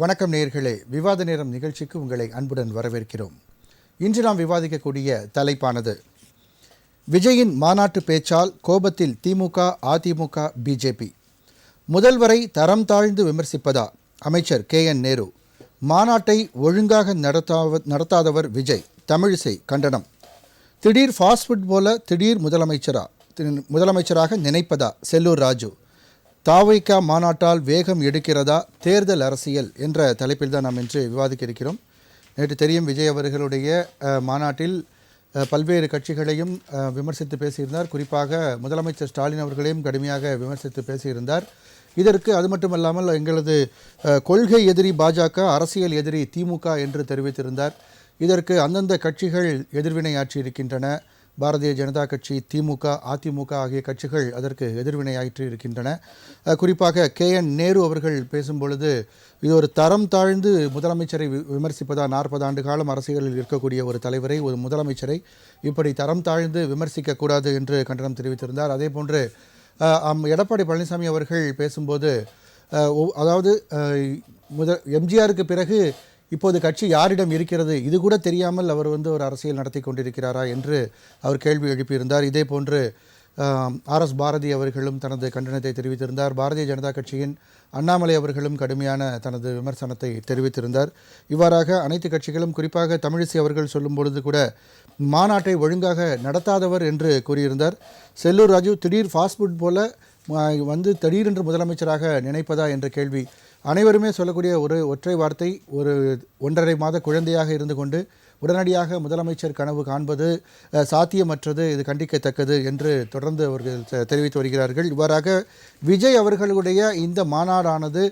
வணக்கம் நேயர்களே, விவாத நேரம் நிகழ்ச்சிக்கு உங்களை அன்புடன் வரவேற்கிறோம். இன்று நாம் விவாதிக்கக்கூடிய தலைப்பானது விஜயின் மாநாட்டு பேச்சால் கோபத்தில் திமுக, அதிமுக, பிஜேபி. முதல்வரை தரம் தாழ்ந்து விமர்சிப்பதா? அமைச்சர் KN நேரு. மாநாட்டை ஒழுங்காக நடத்தாதவர் விஜய். தமிழிசை கண்டனம். திடீர் ஃபாஸ்ட் ஃபுட் போல திடீர் முதலமைச்சராக நினைப்பதா? செல்லூர் ராஜு. தாவைக்கா மாநாட்டால் வேகம் எடுக்கிறதா? தேர்தல் அரசியல் என்ற தலைப்பில் தான் நாம் இன்று விவாதிக்க இருக்கிறோம். நேற்று தெரியும், விஜய் அவர்களுடைய மாநாட்டில் பல்வேறு கட்சிகளையும் விமர்சித்து பேசியிருந்தார். குறிப்பாக முதலமைச்சர் ஸ்டாலின் அவர்களையும் கடுமையாக விமர்சித்து பேசியிருந்தார். இதற்கு அது மட்டுமல்லாமல் எங்களது கொள்கை எதிரி பாஜக, அரசியல் எதிரி திமுக என்று தெரிவித்திருந்தார். இதற்கு அந்தந்த கட்சிகள் எதிர்வினையாற்றி இருக்கின்றன. பாரதிய ஜனதா கட்சி, திமுக, அதிமுக ஆகிய கட்சிகள் அதற்கு எதிர்வினையாற்றி இருக்கின்றன. குறிப்பாக KN நேரு அவர்கள் பேசும்பொழுது, இது ஒரு தரம் தாழ்ந்து முதலமைச்சரை விமர்சிப்பதா? 40 ஆண்டு காலம் அரசியலில் இருக்கக்கூடிய ஒரு தலைவரை, ஒரு முதலமைச்சரை இப்படி தரம் தாழ்ந்து விமர்சிக்கக்கூடாது என்று கண்டனம் தெரிவித்திருந்தார். அதே போன்று எடப்பாடி பழனிசாமி அவர்கள் பேசும்போது, அதாவது எம்ஜிஆருக்கு பிறகு இப்போது கட்சி யாரிடம் இருக்கிறது இது கூட தெரியாமல் அவர் ஒரு அரசியல் நடத்தி கொண்டிருக்கிறாரா என்று அவர் கேள்வி எழுப்பியிருந்தார். இதே போன்று RS பாரதி அவர்களும் தனது கண்டனத்தை தெரிவித்திருந்தார். பாரதிய ஜனதா கட்சியின் அண்ணாமலை அவர்களும் கடுமையான தனது விமர்சனத்தை தெரிவித்திருந்தார். இவ்வாறாக அனைத்து கட்சிகளும், குறிப்பாக தமிழிசை அவர்கள் சொல்லும் பொழுது கூட மாநாட்டை ஒழுங்காக நடத்தாதவர் என்று கூறியிருந்தார். செல்லூர் ராஜு திடீர் ஃபாஸ்ட் ஃபுட் போல திடீரென்று முதலமைச்சராக நினைப்பதா என்ற கேள்வி. அனைவருமே சொல்லக்கூடிய ஒரு ஒற்றை வார்த்தை, ஒரு 1.5 மாத குழந்தையாக இருந்து கொண்டு உடனடியாக முதலமைச்சர் கனவு காண்பது சாத்தியமற்றது, இது கண்டிக்கத்தக்கது என்று தொடர்ந்து அவர்கள் தெரிவித்து வருகிறார்கள். இவ்வாறாக விஜய் அவர்களுடைய இந்த மாநாடானது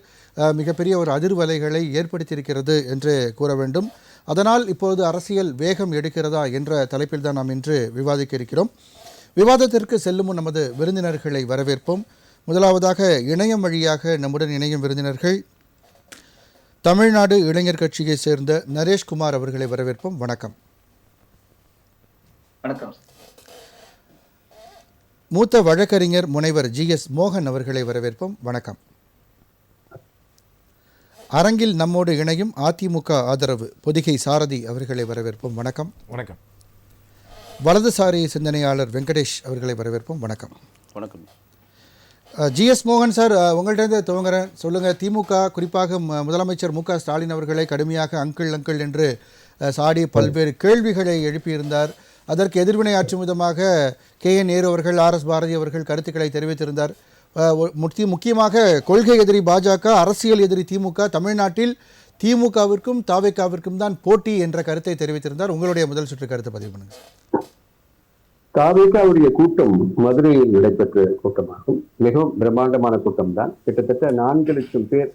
மிகப்பெரிய ஒரு அதிர்வலைகளை ஏற்படுத்தியிருக்கிறது என்று கூற வேண்டும். அதனால் இப்போது அரசியல் வேகம் எடுக்கிறதா என்ற தலைப்பில் தான் நாம் இன்று விவாதிக்க இருக்கிறோம். விவாதத்திற்கு செல்லும் முன் நமது விருந்தினர்களை வரவேற்போம். முதலாவதாக இணையம் வழியாக நம்முடன் இணையும் விருந்தினர்கள் தமிழ்நாடு இளைஞர் கட்சியை சேர்ந்த நரேஷ்குமார் அவர்களை வரவேற்போம். வணக்கம். வணக்கம். மூத்த வழக்கறிஞர் முனைவர் GS மோகன் அவர்களை வரவேற்போம். வணக்கம். அரங்கில் நம்மோடு இணையும் அதிமுக ஆதரவு பொதிகை சாரதி அவர்களை வரவேற்போம். வணக்கம். வணக்கம். வலதுசாரி சிந்தனையாளர் வெங்கடேஷ் அவர்களை வரவேற்போம். வணக்கம். வணக்கம். GS மோகன் சார், உங்கள்கிட்ட துவங்குறேன். சொல்லுங்கள், திமுக குறிப்பாக முதலமைச்சர் MK ஸ்டாலின் அவர்களை கடுமையாக அங்கிள் என்று சாடி பல்வேறு கேள்விகளை எழுப்பியிருந்தார். அதற்கு எதிர்வினையாற்றும் விதமாக KN நேரு அவர்கள், RS பாரதி அவர்கள் கருத்துக்களை தெரிவித்திருந்தார். முக்கியமாக கொள்கை எதிரி பாஜக, அரசியல் எதிரி திமுக, தமிழ்நாட்டில் திமுகவிற்கும் தாவேக்காவிற்கும் தான் போட்டி என்ற கருத்தை தெரிவித்திருந்தார். உங்களுடைய முதல் சுற்று கருத்தை பதிவு பண்ணுங்கள். தாவேக்காவுடைய கூட்டம் மதுரையில் நடைபெற்ற கூட்டமாகும். மிகவும் பிரம்மாண்டமான கூட்டம் தான். கிட்டத்தட்ட 4 லட்சம் பேர்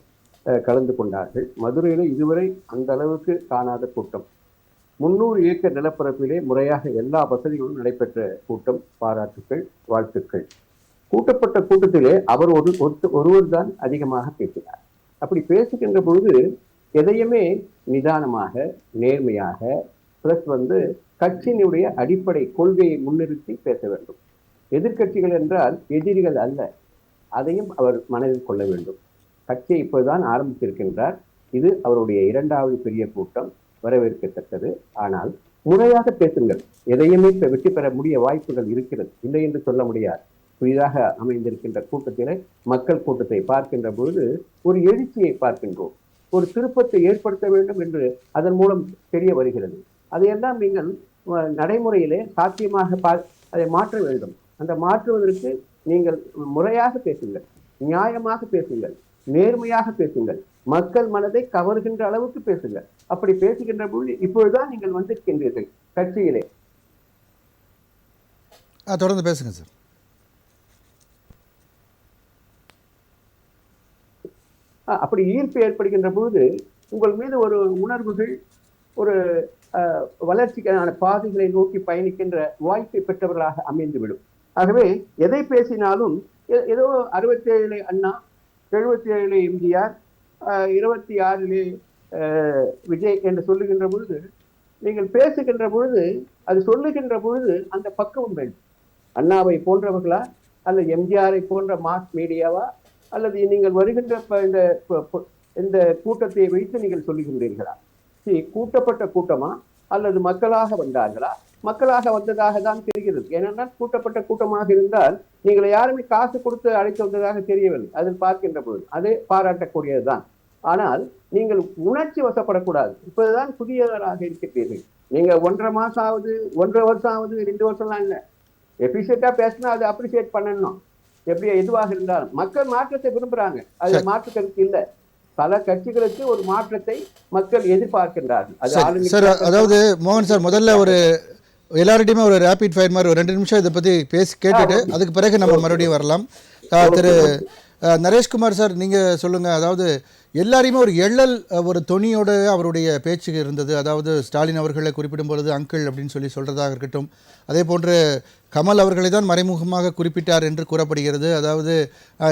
கலந்து கொண்டார்கள். மதுரையில இதுவரை அந்த அளவுக்கு காணாத கூட்டம். 300 ஏக்கர் நிலப்பரப்பிலே முறையாக எல்லா வசதிகளும் நடைபெற்ற கூட்டம். பாராட்டுக்கள், வாழ்த்துக்கள். கூட்டப்பட்ட கூட்டத்திலே அவர் ஒருவர் தான் அதிகமாக பேசினார். அப்படி பேசுகின்ற பொழுது எதையுமே நிதானமாக, நேர்மையாக, பிளஸ் கட்சியினுடைய அடிப்படை கொள்கையை முன்னிறுத்தி பேச வேண்டும். எதிர்கட்சிகள் என்றால் எதிரிகள் அல்ல, அதையும் அவர் மனதில் கொள்ள வேண்டும். கட்சியை இப்போதுதான் ஆரம்பித்திருக்கின்றார். இது அவருடைய 2வது பெரிய கூட்டம், வரவேற்கத்தக்கது. ஆனால் முறையாக பேசுங்கள். எதையுமே வெற்றி பெற முடிய வாய்ப்புகள் இருக்கிறது, இல்லை என்று சொல்ல முடியாது. புதிதாக அமைந்திருக்கின்ற கூட்டத்திலே மக்கள் கூட்டத்தை பார்க்கின்ற பொழுது ஒரு எழுச்சியை பார்க்கின்றோம். ஒரு திருப்பத்தை ஏற்படுத்த வேண்டும் என்று அதன் மூலம் தெரிய வருகிறது. அதையெல்லாம் நீங்கள் நடைமுறையிலே சாத்தியமாக அதை மாற்ற வேண்டும். அந்த மாற்றுவதற்கு நீங்கள் முறையாக பேசுங்கள், நியாயமாக பேசுங்கள், நேர்மையாக பேசுங்கள், மக்கள் மனதை கவர்கின்ற அளவுக்கு பேசுங்கள். அப்படி பேசுகின்ற பொழுது இப்பொழுதுதான் நீங்கள் வந்திருக்கின்றீர்கள் கட்சியிலே. தொடர்ந்து பேசுங்க சார். அப்படி ஈர்ப்பு ஏற்படுகின்ற பொழுது உங்கள் மீது ஒரு உணர்வுகள், ஒரு வளர்ச்சிக்கான பாதைகளை நோக்கி பயணிக்கின்ற வாய்ப்பை பெற்றவர்களாக அமைந்துவிடும். ஆகவே எதை பேசினாலும் ஏதோ 67 அண்ணா, 77 எம்ஜிஆர், 26 விஜய் என்று சொல்லுகின்ற பொழுது, நீங்கள் பேசுகின்ற பொழுது, அது சொல்லுகின்ற பொழுது அந்த பக்குவம் வேண்டும். அண்ணாவை போன்றவர்களா அல்லது எம்ஜிஆரை போன்ற மாஸ் மீடியாவா அல்லது நீங்கள் வருகின்ற இந்த இந்த கூட்டத்தை வைத்து நீங்கள் சொல்லுகின்றீர்களா? சரி, கூட்டப்பட்ட கூட்டமா அல்லது மக்களாக வந்தார்களா? மக்களாக வந்ததாக தான் தெரிகிறது. ஏனென்றால் கூட்டப்பட்ட கூட்டமாக இருந்தால் நீங்கள் யாருமே காசு கொடுத்து அழைத்து வந்ததாக தெரியவில்லை. அதில் பார்க்கின்ற பொழுது அது பாராட்டக்கூடியதுதான். ஆனால் நீங்கள் உணர்ச்சி வசப்படக்கூடாது. இப்போதுதான் புதியவராக இருக்கிறீர்கள். நீங்க 1.5 மாசம் ஆகுது, 1.5 வருஷம் ஆகுது, 2 வருஷம்லாம் இல்லை. எபிஷியட்டா பேசினா அதை அப்ரிசியேட் பண்ணணும். எப்படி எதுவாக இருந்தாலும் மக்கள் மாற்றத்தை விரும்புறாங்க. அது மாற்று கருத்து இல்லை. பல கட்சிகளுக்கு ஒரு மாற்றத்தை மக்கள் எதிர்பார்க்கின்றார்கள். அதாவது மோகன் சார், முதல்ல ஒரு எல்லார்டையுமே ஒரு ரேபிட் ஃபயர் மாதிரி ஒரு 2 நிமிஷம் இதை பற்றி பேசி கேட்டுட்டு அதுக்கு பிறகு நம்ம மறுபடியும் வரலாம். திரு நரேஷ்குமார் சார், நீங்கள் சொல்லுங்கள். அதாவது எல்லாரையுமே ஒரு எள்ளல் ஒரு தொனியோடு அவருடைய பேச்சு இருந்தது. அதாவது ஸ்டாலின் அவர்களை குறிப்பிடும் பொழுது அங்கிள் அப்படின்னு சொல்கிறதாக இருக்கட்டும், அதே போன்று கமல் அவர்களை தான் மறைமுகமாக குறிப்பிட்டார் என்று கூறப்படுகிறது. அதாவது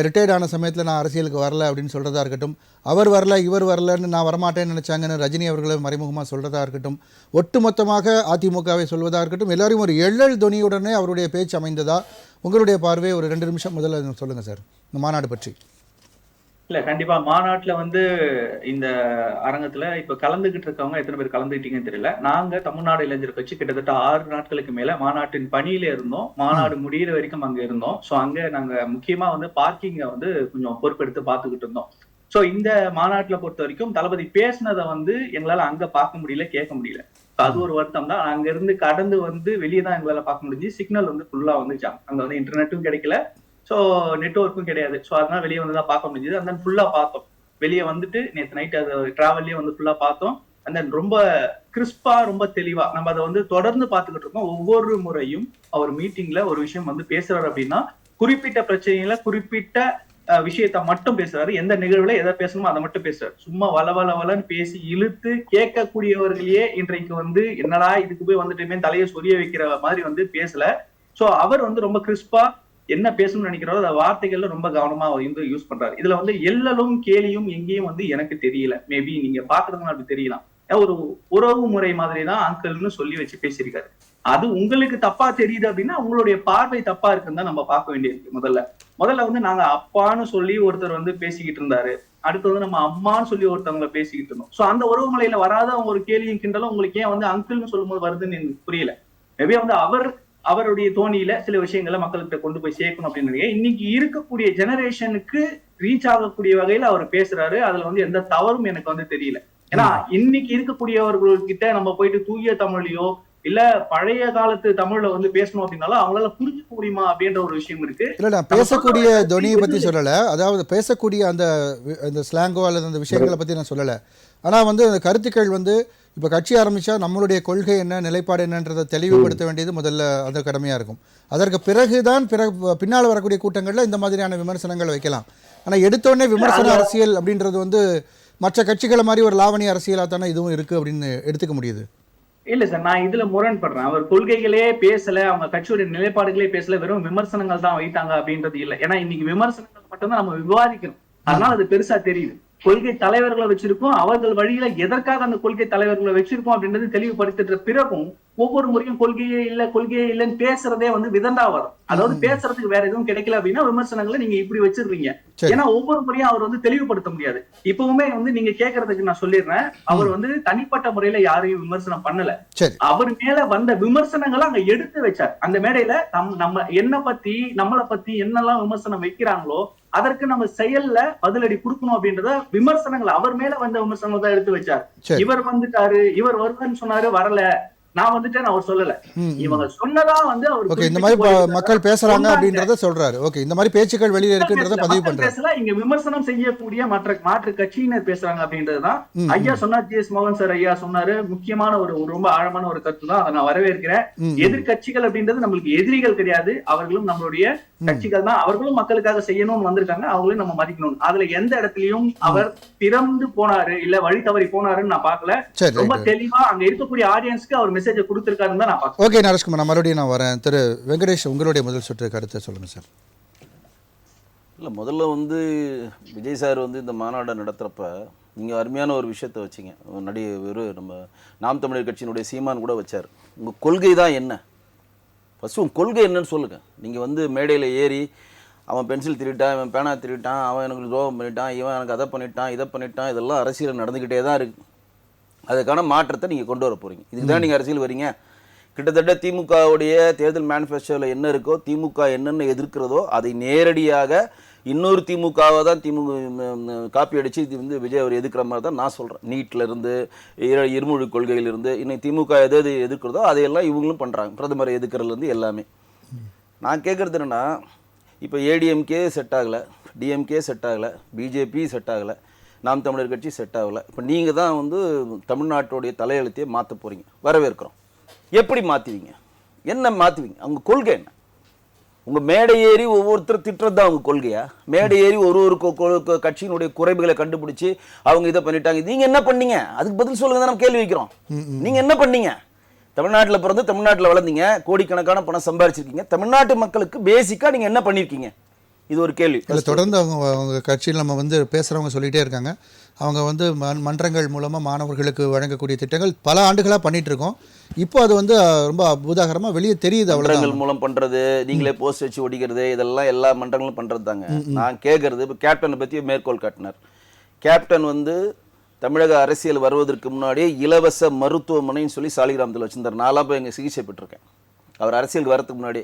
ரிட்டையர்ட் ஆன சமயத்தில் நான் அரசியலுக்கு வரல அப்படின்னு சொல்கிறதா இருக்கட்டும், அவர் வரல இவர் வரலன்னு நான் வரமாட்டேன்னு நினச்சாங்கன்னு ரஜினி அவர்களை மறைமுகமாக சொல்கிறதா இருக்கட்டும், ஒட்டுமொத்தமாக அதிமுகவை சொல்வதாக இருக்கட்டும், எல்லாரையும் ஒரு எள்ளல் தொனியுடனே அவருடைய பேச்சு அமைந்ததா? உங்களுடைய பார்வை ஒரு 2 நிமிஷம் முதல்ல சொல்லுங்கள் சார், இந்த மாநாடு பற்றி. இல்ல, கண்டிப்பா மாநாட்டுல இந்த அரங்கத்துல இப்ப கலந்துகிட்டு இருக்கவங்க எத்தனை பேர் கலந்துக்கிட்டீங்கன்னு தெரியல. நாங்க தமிழ்நாடு இளைஞர் கட்சி கிட்டத்தட்ட 6 நாட்களுக்கு மேல மாநாட்டின் பணியில இருந்தோம். மாநாடு முடியிற வரைக்கும் அங்க இருந்தோம். சோ அங்க நாங்க முக்கியமா பார்க்கிங்க கொஞ்சம் பொறுப்பெடுத்து பாத்துக்கிட்டு இருந்தோம். சோ இந்த மாநாட்டுல பொறுத்த வரைக்கும் தளபதி பேசினதை எங்களால அங்க பார்க்க முடியல, கேட்க முடியல. அது ஒரு வருத்தம் தான். அங்க இருந்து கடந்து வெளியே தான் எங்களால பார்க்க முடிஞ்சு. சிக்னல் ஃபுல்லா வந்துச்சாங்க. அங்க இன்டர்நெட்டும் கிடைக்கல, ஸோ நெட்ஒர்க்கும் கிடையாது. ஸோ அதனால வெளியே தான் பார்க்க முடிஞ்சது. அந்த ஃபுல்லாக பார்த்தோம். வெளியே நேற்று நைட் அது டிராவல்லே ஃபுல்லாக பார்த்தோம். அந்த ரொம்ப கிறிஸ்பா, ரொம்ப தெளிவா நம்ம அதை தொடர்ந்து பார்த்துக்கிட்டு இருக்கோம். ஒவ்வொரு முறையும் அவர் மீட்டிங்ல ஒரு விஷயம் பேசுறாரு அப்படின்னா குறிப்பிட்ட பிரச்சனையில குறிப்பிட்ட விஷயத்த மட்டும் பேசுறாரு. எந்த நிகழ்வுல எதை பேசணுமோ அதை மட்டும் பேசுறாரு. சும்மா வளன்னு பேசி இழுத்து கேட்கக்கூடியவர்களையே இன்றைக்கு என்னடா இதுக்கு போய் வந்துட்டுமே தலையை சொரிய வைக்கிற மாதிரி பேசல. ஸோ அவர் ரொம்ப கிறிஸ்பா என்ன பேசணும்னு நினைக்கிறோம் அந்த வார்த்தைகள்ல ரொம்ப கவனமா யூஸ் பண்றாரு. இதுல எல்லலும் கேலியும் எங்கேயும் எனக்கு தெரியல. மேபி நீங்க பாக்குறதுனால அப்படி தெரியலாம். ஒரு உறவு முறை மாதிரிதான் அங்கிள்னு சொல்லி வச்சு பேசியிருக்காரு. அது உங்களுக்கு தப்பா தெரியுது அப்படின்னா உங்களுடைய பார்வை தப்பா இருக்குன்னு தான் நம்ம பார்க்க வேண்டியிருக்கு. முதல்ல நாங்க அப்பான்னு சொல்லி ஒருத்தர் பேசிக்கிட்டு இருந்தாரு. அடுத்து நம்ம அம்மான்னு சொல்லி ஒருத்தவங்களை பேசிக்கிட்டு இருந்தோம். சோ அந்த உறவு முறையில வராத ஒரு கேலியும் கிண்டலும் உங்களுக்கு ஏன் அங்கிள்னு சொல்லும் போது வருதுன்னு எனக்கு புரியல. மேபி அவருடைய தோணியில சில விஷயங்களை மக்கள்கிட்ட கொண்டு போய் சேர்க்கணும் அப்படின்னு இன்னைக்கு இருக்கக்கூடிய ஜெனரேஷனுக்கு ரீச் ஆகக்கூடிய வகையில அவர் பேசுறாரு. அதுல எந்த தவறும் எனக்கு தெரியல. ஏன்னா இன்னைக்கு இருக்கக்கூடியவர்கள்கிட்ட நம்ம போயிட்டு தூய தமிழ்லையோ இல்ல பழைய காலத்து தமிழ்ல பேசணும் அப்படின்னாலும் அவங்களால புரிஞ்சுக்க முடியுமா அப்படின்ற ஒரு விஷயம் இருக்கு. இல்ல, நான் பேசக்கூடிய துணியை பத்தி சொல்லல. அதாவது பேசக்கூடிய அந்த ஸ்லாங்கோ அல்லது அந்த விஷயங்களை பத்தி நான் சொல்லல. ஆனா அந்த கருத்துக்கள் இப்போ கட்சி ஆரம்பித்தா நம்மளுடைய கொள்கை என்ன, நிலைப்பாடு என்னன்றதை தெளிவுபடுத்த வேண்டியது முதல்ல அந்த கடமையாக இருக்கும். அதற்கு பின்னால் வரக்கூடிய கூட்டங்களில் இந்த மாதிரியான விமர்சனங்கள் வைக்கலாம். ஆனால் எடுத்தோடனே விமர்சன அரசியல் அப்படின்றது மற்ற கட்சிகளை மாதிரி ஒரு லாவணி அரசியலாக தானே இதுவும் இருக்குது அப்படின்னு எடுத்துக்க முடியுது. இல்ல சார், நான் இதுல முரண்படுறேன். அவர் கொள்கைகளே பேசல, அவங்க கட்சியுடைய நிலைப்பாடுகளே பேசல, வெறும் விமர்சனங்கள் தான் வைத்தாங்க அப்படின்றது இல்லை. ஏன்னா இன்னைக்கு விமர்சனங்கள் மட்டும்தான் நம்ம விவாதிக்கணும். அதனால அது பெருசா தெரியுது. கொள்கை தலைவர்களை வச்சிருக்கோம், அவர்கள் வழியில எதற்காக அந்த கொள்கை தலைவர்களை வச்சிருக்கோம் அப்படின்றது தெளிவுபடுத்திட்ட பிறகும் ஒவ்வொரு முறையும் கொள்கையே இல்லைன்னு பேசுறதே விதண்டா வரும். அதாவது பேசுறதுக்கு வேற எதுவும் கிடைக்கல அப்படின்னா விமர்சனங்களை நீங்க இப்படி வச்சிருக்கீங்க. ஏன்னா ஒவ்வொரு முறையும் அவர் தெளிவுபடுத்த முடியாது. இப்பவுமே நீங்க கேட்கறதுக்கு நான் சொல்லிடுறேன், அவர் தனிப்பட்ட முறையில யாரையும் விமர்சனம் பண்ணல. அவர் மேல வந்த விமர்சனங்களை அங்க எடுத்து வச்சார். அந்த மேடையில நம்மளை பத்தி என்னெல்லாம் விமர்சனம் வைக்கிறாங்களோ அதற்கு நம்ம செயல்ல பதிலடி கொடுக்கணும் அப்படின்றத விமர்சனங்கள் அவர் மேல வந்த விமர்சனங்கள் தான் எடுத்து வச்சார். இவர் வந்துட்டாரு, இவர் வருவான்னு சொன்னாரு, வரல, நான் வந்துட்டேன் அவர் சொல்லல. இவங்க சொன்னதா அவர் இந்த மாதிரி மக்கள் பேசுறாங்க அப்படின்றத சொல்றாரு. ஓகே, இந்த மாதிரி பேச்சுக்கள் வெளியில இருக்குன்றத பதிவு பண்றாரு. இங்க விமர்சனம் செய்யக்கூடிய மாற்று கட்சியினர் பேசுறாங்க அப்படின்றதுதான் ஐயா சொன்னார். ஜி எஸ் மோகன் சார் ஐயா சொன்னாரு. முக்கியமான ஒரு ரொம்ப ஆழமான ஒரு கருத்து தான். அதை நான் வரவேற்கிறேன். எதிர்கட்சிகள் அப்படின்றது நம்மளுக்கு எதிரிகள் கிடையாது. அவர்களும் நம்மளுடைய கட்சிகள் தான். அவர்களும் மக்களுக்காக செய்யணும்னு வந்திருக்காங்க. அவங்களையும் நம்ம மதிக்கணும். அதுல எந்த இடத்துலயும் அவர் திறந்து போனாரு இல்ல வழி தவறி போனாருன்னு நான் பாக்கல. ரொம்ப தெளிவா அங்க இருக்கக்கூடிய ஆடியன்ஸ்க்கு அவர் மெசேஜ் கொடுத்திருக்காருன்னு தான் நான் பாக்கிறேன். ஓகே நரேஷ்குமார், நான் மறுபடியும் வரேன். திரு வெங்கடேஷ், உங்களுடைய முதல் சுற்று கருத்தை சொல்லுங்க சார். இல்லை, முதல்ல விஜய் சார் இந்த மாநாடை நடத்துகிறப்ப நீங்கள் அருமையான ஒரு விஷயத்தை வச்சிங்க. நம்ம நாம் தமிழர் கட்சியினுடைய சீமான் கூட வச்சார். உங்கள் கொள்கை தான் என்ன, ஃபஸ்ட்டு உங்கள் கொள்கை என்னன்னு சொல்லுங்கள். நீங்கள் மேடையில் ஏறி அவன் பென்சில் திருட்டான், இவன் பேனா திருட்டான், அவன் எனக்கு துரோகம் பண்ணிட்டான், இவன் எனக்கு அதை பண்ணிட்டான், இதை பண்ணிட்டான், இதெல்லாம் அரசியல் நடந்துக்கிட்டே தான் இருக்குது. அதுக்கான மாற்றத்தை நீங்கள் கொண்டு வர போகிறீங்க. இதுக்கு தான் நீங்கள் அரசியல் வரீங்க. கிட்டத்தட்ட திமுகவுடைய தேர்தல் மேனிஃபெஸ்டோவில் என்ன இருக்கோ, திமுக என்னென்ன எதிர்க்கிறதோ அதை நேரடியாக இன்னொரு திமுகவை தான் காப்பி அடித்து இது வந்து விஜய் அவர் எதிர்க்கிற மாதிரி தான் நான் சொல்கிறேன். நீட்லேருந்து இருமொழி கொள்கையிலிருந்து இன்னைக்கு திமுக எது எதிர்க்கிறதோ அதையெல்லாம் இவங்களும் பண்ணுறாங்க. பிரதமரை எதிர்க்கிறதுலேருந்து எல்லாமே. நான் கேட்குறது என்னென்னா, இப்போ ஏடிஎம்கே செட் ஆகலை, டிஎம்கே செட் ஆகலை, பிஜேபி செட் ஆகலை, நாம் தமிழர் கட்சி செட் ஆகலை. இப்போ நீங்கள் தான் வந்து தமிழ்நாட்டுடைய தலையெழுத்தையே மாற்ற போகிறீங்க. வரவேற்கிறோம். எப்படி மாற்றுவீங்க? என்ன மாற்றுவீங்க? அவங்க கொள்கை என்ன? உங்கள் மேடை ஏறி ஒவ்வொருத்தர் திட்டுறது தான் அவங்க கொள்கையா? மேடை ஏறி ஒரு கட்சியினுடைய குறைவுகளை கண்டுபிடிச்சி அவங்க இதை பண்ணிட்டாங்க. நீங்கள் என்ன பண்ணீங்க? அதுக்கு பதில் சொல்லுங்க தான் நம்ம கேள்வி வைக்கிறோம். நீங்கள் என்ன பண்ணீங்க? தமிழ்நாட்டில் பிறந்து தமிழ்நாட்டில் வளர்ந்தீங்க, கோடிக்கணக்கான பணம் சம்பாரிச்சிருக்கீங்க. தமிழ்நாட்டு மக்களுக்கு பேசிக்காக நீங்கள் என்ன பண்ணியிருக்கீங்க? இது ஒரு கேள்வி. தொடர்ந்து அவங்க கட்சியில் நம்ம வந்து பேசுகிறவங்க சொல்லிகிட்டே இருக்காங்க. அவங்க வந்து மன்றங்கள் மூலமாக மாணவர்களுக்கு வழங்கக்கூடிய திட்டங்கள் பல ஆண்டுகளாக பண்ணிட்டு இருக்கோம். இப்போ அது வந்து ரொம்ப பூதாகரமாக வெளியே தெரியுது. மன்றங்கள் மூலம் பண்ணுறது, நீங்களே போஸ்ட் வச்சு ஒடிக்கிறது, இதெல்லாம் எல்லா மன்றங்களும் பண்ணுறது தாங்க. நான் கேட்குறது, இப்போ கேப்டனை பற்றி மேற்கோள் காட்டினார். கேப்டன் வந்து தமிழக அரசியல் வருவதற்கு முன்னாடியே இலவச மருத்துவமனைன்னு சொல்லி சாலிகிராமத்தில் வச்சுருந்தார். நான்லாம் போய் எங்கள் சிகிச்சை பெற்றிருக்கேன். அவர் அரசியலுக்கு வரதுக்கு முன்னாடி,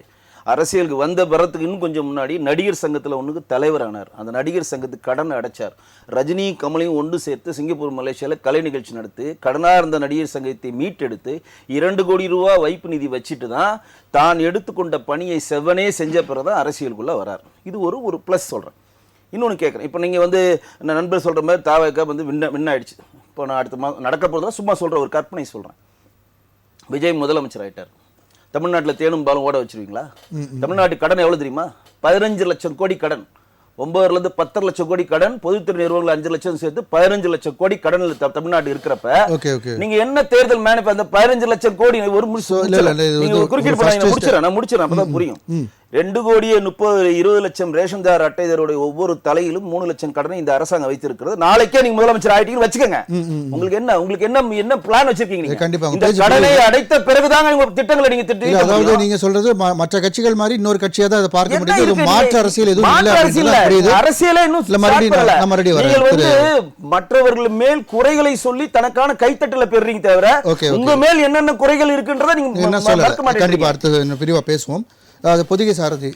அரசியலுக்கு வரத்துக்கு இன்னும் கொஞ்சம் முன்னாடி நடிகர் சங்கத்தில் ஒன்றுக்கு தலைவரானார். அந்த நடிகர் சங்கத்துக்கு கடன் அடைச்சார். ரஜினி கமலையும் ஒன்று சேர்த்து சிங்கப்பூர் மலேசியாவில் கலை நிகழ்ச்சி நடத்தி கடனாக இருந்த நடிகர் சங்கத்தை மீட்டெடுத்து 2 கோடி ரூபா வைப்பு நிதி வச்சுட்டு தான் தான் எடுத்துக்கொண்ட பணியை செவ்வனே செஞ்ச பிறகு தான் அரசியலுக்குள்ளே வரார். இது ஒரு ப்ளஸ் சொல்கிறேன். இன்னொன்று கேட்குறேன். இப்போ நீங்கள் வந்து நண்பர் சொல்கிற மாதிரி தாவக வந்து வின்னாயிடுச்சு. இப்போ நான் அடுத்த மாதம் நடக்க போகிறதா சும்மா சொல்கிற ஒரு கற்பனை சொல்கிறேன். விஜய் முதலமைச்சர் ஆகிட்டார். தமிழ்நாட்டில் தேனும் பாலும் ஓட வச்சிருவீங்களா? தமிழ்நாட்டு கடன் எவ்வளோ தெரியுமா? 15 லட்சம் கோடி கடன். 9லேருந்து 10 லட்சம் கோடி கடன். பொதுத்துறை நிறுவனங்கள் 5 லட்சம் சேர்த்து 15 லட்சம் கோடி கடன் தமிழ்நாட்டு இருக்கிறப்ப நீங்க என்ன தேர்தல் மேனிஃபெஸ்டோ அந்த 15 லட்சம் கோடி ஒரு முடிச்சிடறேன் அப்பதான் புரியும். 2 கோடியே 20 லட்சம் ரேஷன்தார் அட்டைதாரோட ஒவ்வொரு தலையிலும் 3 லட்சம் கடனை இந்த அரசாங்கம் வைத்திருக்கிறது. நாளைக்கே நீங்க முதலமைச்சர் ஆயிட்டீங்கன்னு வச்சுக்கோங்க. உங்களுக்கு என்ன பிளான் வச்சிருக்கீங்க? இந்த கடனை அடைத்த பிறகுதாங்க உங்க திட்டங்களை நீங்க திட்டீங்க. அதாவது நீங்க சொல்றது மற்ற கட்சிகள் மாதிரி இன்னொரு கட்சியா தான் அதை பார்க்க முடியுது. மாற்று அரசியல் எதுவும் இல்ல. அரசியலே இன்னும் மற்றவர்கள் மேல் குறைகளை சொல்லி தனக்கான கைத்தட்டல பெறுறீங்க தவிர உங்க மேல் என்னென்ன குறைகள் இருக்குன்றதை நீங்க கண்டிப்பா அடுத்து பிரிவா பேசுவோம். அது பொதிகை சாரதி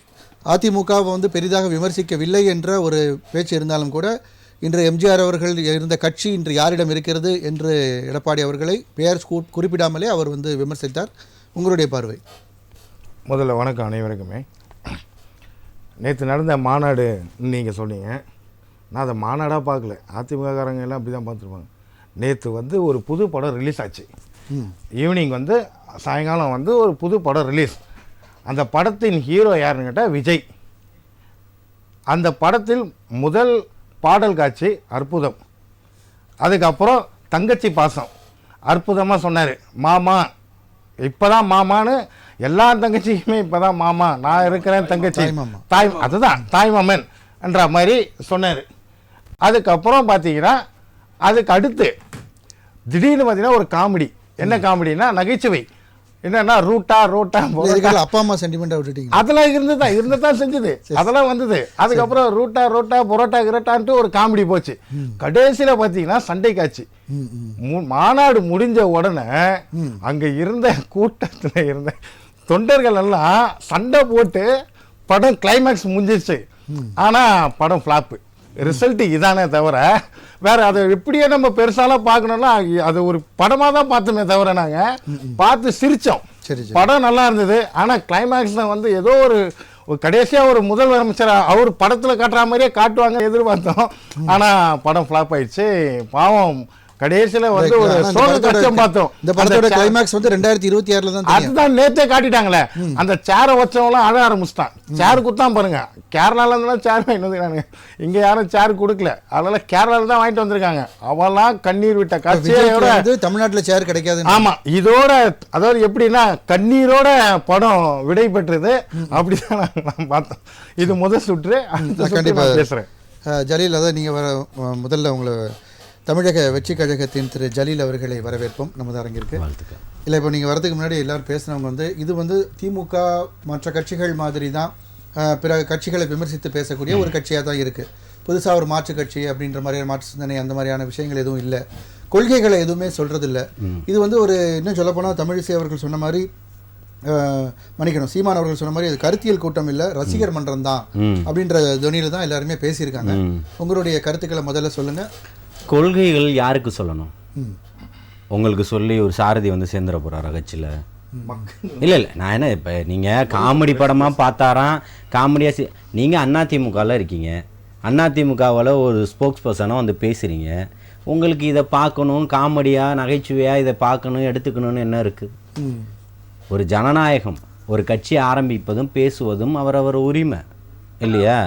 அதிமுகவை வந்து பெரிதாக விமர்சிக்கவில்லை என்ற ஒரு பேச்சு இருந்தாலும் கூட இன்று எம்ஜிஆர் அவர்கள் இருந்த கட்சி இன்று யாரிடம் இருக்கிறது என்று எடப்பாடி அவர்களை பெயர் குறிப்பிடாமலே அவர் வந்து விமர்சித்தார். உங்களுடைய பார்வை? முதல்ல வணக்கம் அனைவருக்குமே. நேற்று நடந்த மாநாடு நீங்கள் சொன்னீங்க. நான் அதை மாநாடாக பார்க்கல, அதிமுககாரங்க எல்லாம் அப்படி தான் பார்த்துருப்பாங்க. நேற்று வந்து ஒரு புது படம் ரிலீஸ் ஆச்சு. ஈவினிங் வந்து சாயங்காலம் வந்து ஒரு புது படம் ரிலீஸ். அந்த படத்தின் ஹீரோ யாருன்னு கேட்டால் விஜய். அந்த படத்தில் முதல் பாடல் காட்சி அற்புதம். அதுக்கப்புறம் தங்கச்சி பாசம் அற்புதமாக சொன்னார். மாமா இப்போ தான் மாமான்னு எல்லா தங்கச்சிக்குமே இப்போ தான் மாமா, நான் இருக்கிறேன் தங்கச்சி தாய், அதுதான் தாய் மாமன் என்ற மாதிரி சொன்னார். அதுக்கப்புறம் பார்த்தீங்கன்னா அதுக்கு அடுத்து திடீர்னு பார்த்தீங்கன்னா ஒரு காமெடி. என்ன காமெடினா நகைச்சுவை. என்னன்னா ரூட்டா அப்பா அம்மா சென்டிமெண்டா விட்டுட்டீங்க. அதெல்லாம் இருந்துதான் செஞ்சது, அதெல்லாம் வந்தது. அதுக்கப்புறம் ரூட்டா புரோட்டா கிரட்டான்ட்டு ஒரு காமெடி போச்சு. கடைசியில பாத்தீங்கன்னா சண்டை காட்சி. மாநாடு முடிஞ்ச உடனே அங்க இருந்த கூட்டத்துல இருந்த தொண்டர்கள் எல்லாம் சண்டை போட்டு படம் கிளைமேக்ஸ் முடிஞ்சிருச்சு. ஆனா படம் ஃபிளாப்பு. ரிசல்ட் இதானே தவிர வேற அதை எப்படியே நம்ம பெருசாலாம் பார்க்கணும்னா அது ஒரு படமாக தான் பார்த்தோமே தவிர நாங்கள் பார்த்து சிரித்தோம். படம் நல்லா இருந்தது. ஆனால் கிளைமேக்ஸில் வந்து ஏதோ ஒரு கடைசியாக ஒரு முதலமைச்சர் அவர் படத்தில் காட்டுற மாதிரியே காட்டுவாங்க எதிர்பார்த்தோம். ஆனால் படம் ஃப்ளாப் ஆயிடுச்சு. பாவம் கடைசியில வந்து ஒரு சோக கட்சம் பார்த்தோம். இந்த படத்தோட கிளைமாக்ஸ் வந்து 2026ல தான். அதுதான் நேத்தே காட்டிட்டாங்களே. அந்த சேரை வச்சவங்களாம் அழ ஆரம்பிச்சிட்டான். சேர் குத்தான் பாருங்க. கேரளால இருந்தாலும் சேர் வாங்கிட்டு வந்துருக்காங்க. இங்க யாரும் சேர் கொடுக்கல, அதனால கேரளால தான் வாங்கிட்டு வந்திருக்காங்க. அவெல்லாம் கண்ணீர் விட்ட காட்சியோட தமிழ்நாட்டுல சேர் கிடைக்காது. ஆமா, இதோட அதாவது எப்படின்னா கண்ணீரோட படம் விடை பெற்றது. அப்படிதான் நான் பார்த்தோம். இது முதல் சுற்று. கண்டிப்பா பேசுறேன். ஜலீல், அதான் நீங்க முதல்ல உங்களை தமிழக வெற்றி கழகத்தின் திரு ஜலீல் அவர்களை வரவேற்போம் நமது அரங்கிற்கு. இல்லை, இப்போ நீங்கள் வரதுக்கு முன்னாடி எல்லோரும் பேசுனவங்க வந்து இது வந்து திமுக மற்ற கட்சிகள் மாதிரி தான் பிற கட்சிகளை விமர்சித்து பேசக்கூடிய ஒரு கட்சியாக தான் இருக்குது. புதுசாக ஒரு மாற்று கட்சி அப்படின்ற மாதிரியான மாற்று சிந்தனை அந்த மாதிரியான விஷயங்கள் எதுவும் இல்லை. கொள்கைகளை எதுவுமே சொல்கிறதில்ல. இது வந்து ஒரு இன்னும் சொல்லப்போனால் தமிழிசை அவர்கள் சொன்ன மாதிரி, மன்னிக்கணும், சீமான் அவர்கள் சொன்ன மாதிரி அது கருத்தியல் கூட்டம் இல்லை, ரசிகர் மன்றம் தான் அப்படின்ற துணியில் தான் எல்லாருமே பேசியிருக்காங்க. உங்களுடைய கருத்துக்களை முதல்ல சொல்லுங்கள். கொள்கைகள் யாருக்கு சொல்லணும்? உங்களுக்கு சொல்லி ஒரு சாரதி வந்து சேர்ந்துட போகிறாரா கட்சியில்? இல்லை நான் என்ன, இப்போ நீங்கள் காமெடி படமாக பார்த்தாராம், காமெடியாக நீங்கள் அதிமுகவில் இருக்கீங்க, அதிமுகவில் ஒரு ஸ்போக்ஸ் பர்சனாக வந்து பேசுகிறீங்க. உங்களுக்கு இதை பார்க்கணும், காமெடியாக நகைச்சுவையாக இதை பார்க்கணும் எடுத்துக்கணும்னு என்ன இருக்குது? ஒரு ஜனநாயகம், ஒரு கட்சி ஆரம்பிப்பதும் பேசுவதும் அவரவர் உரிமை இல்லையா?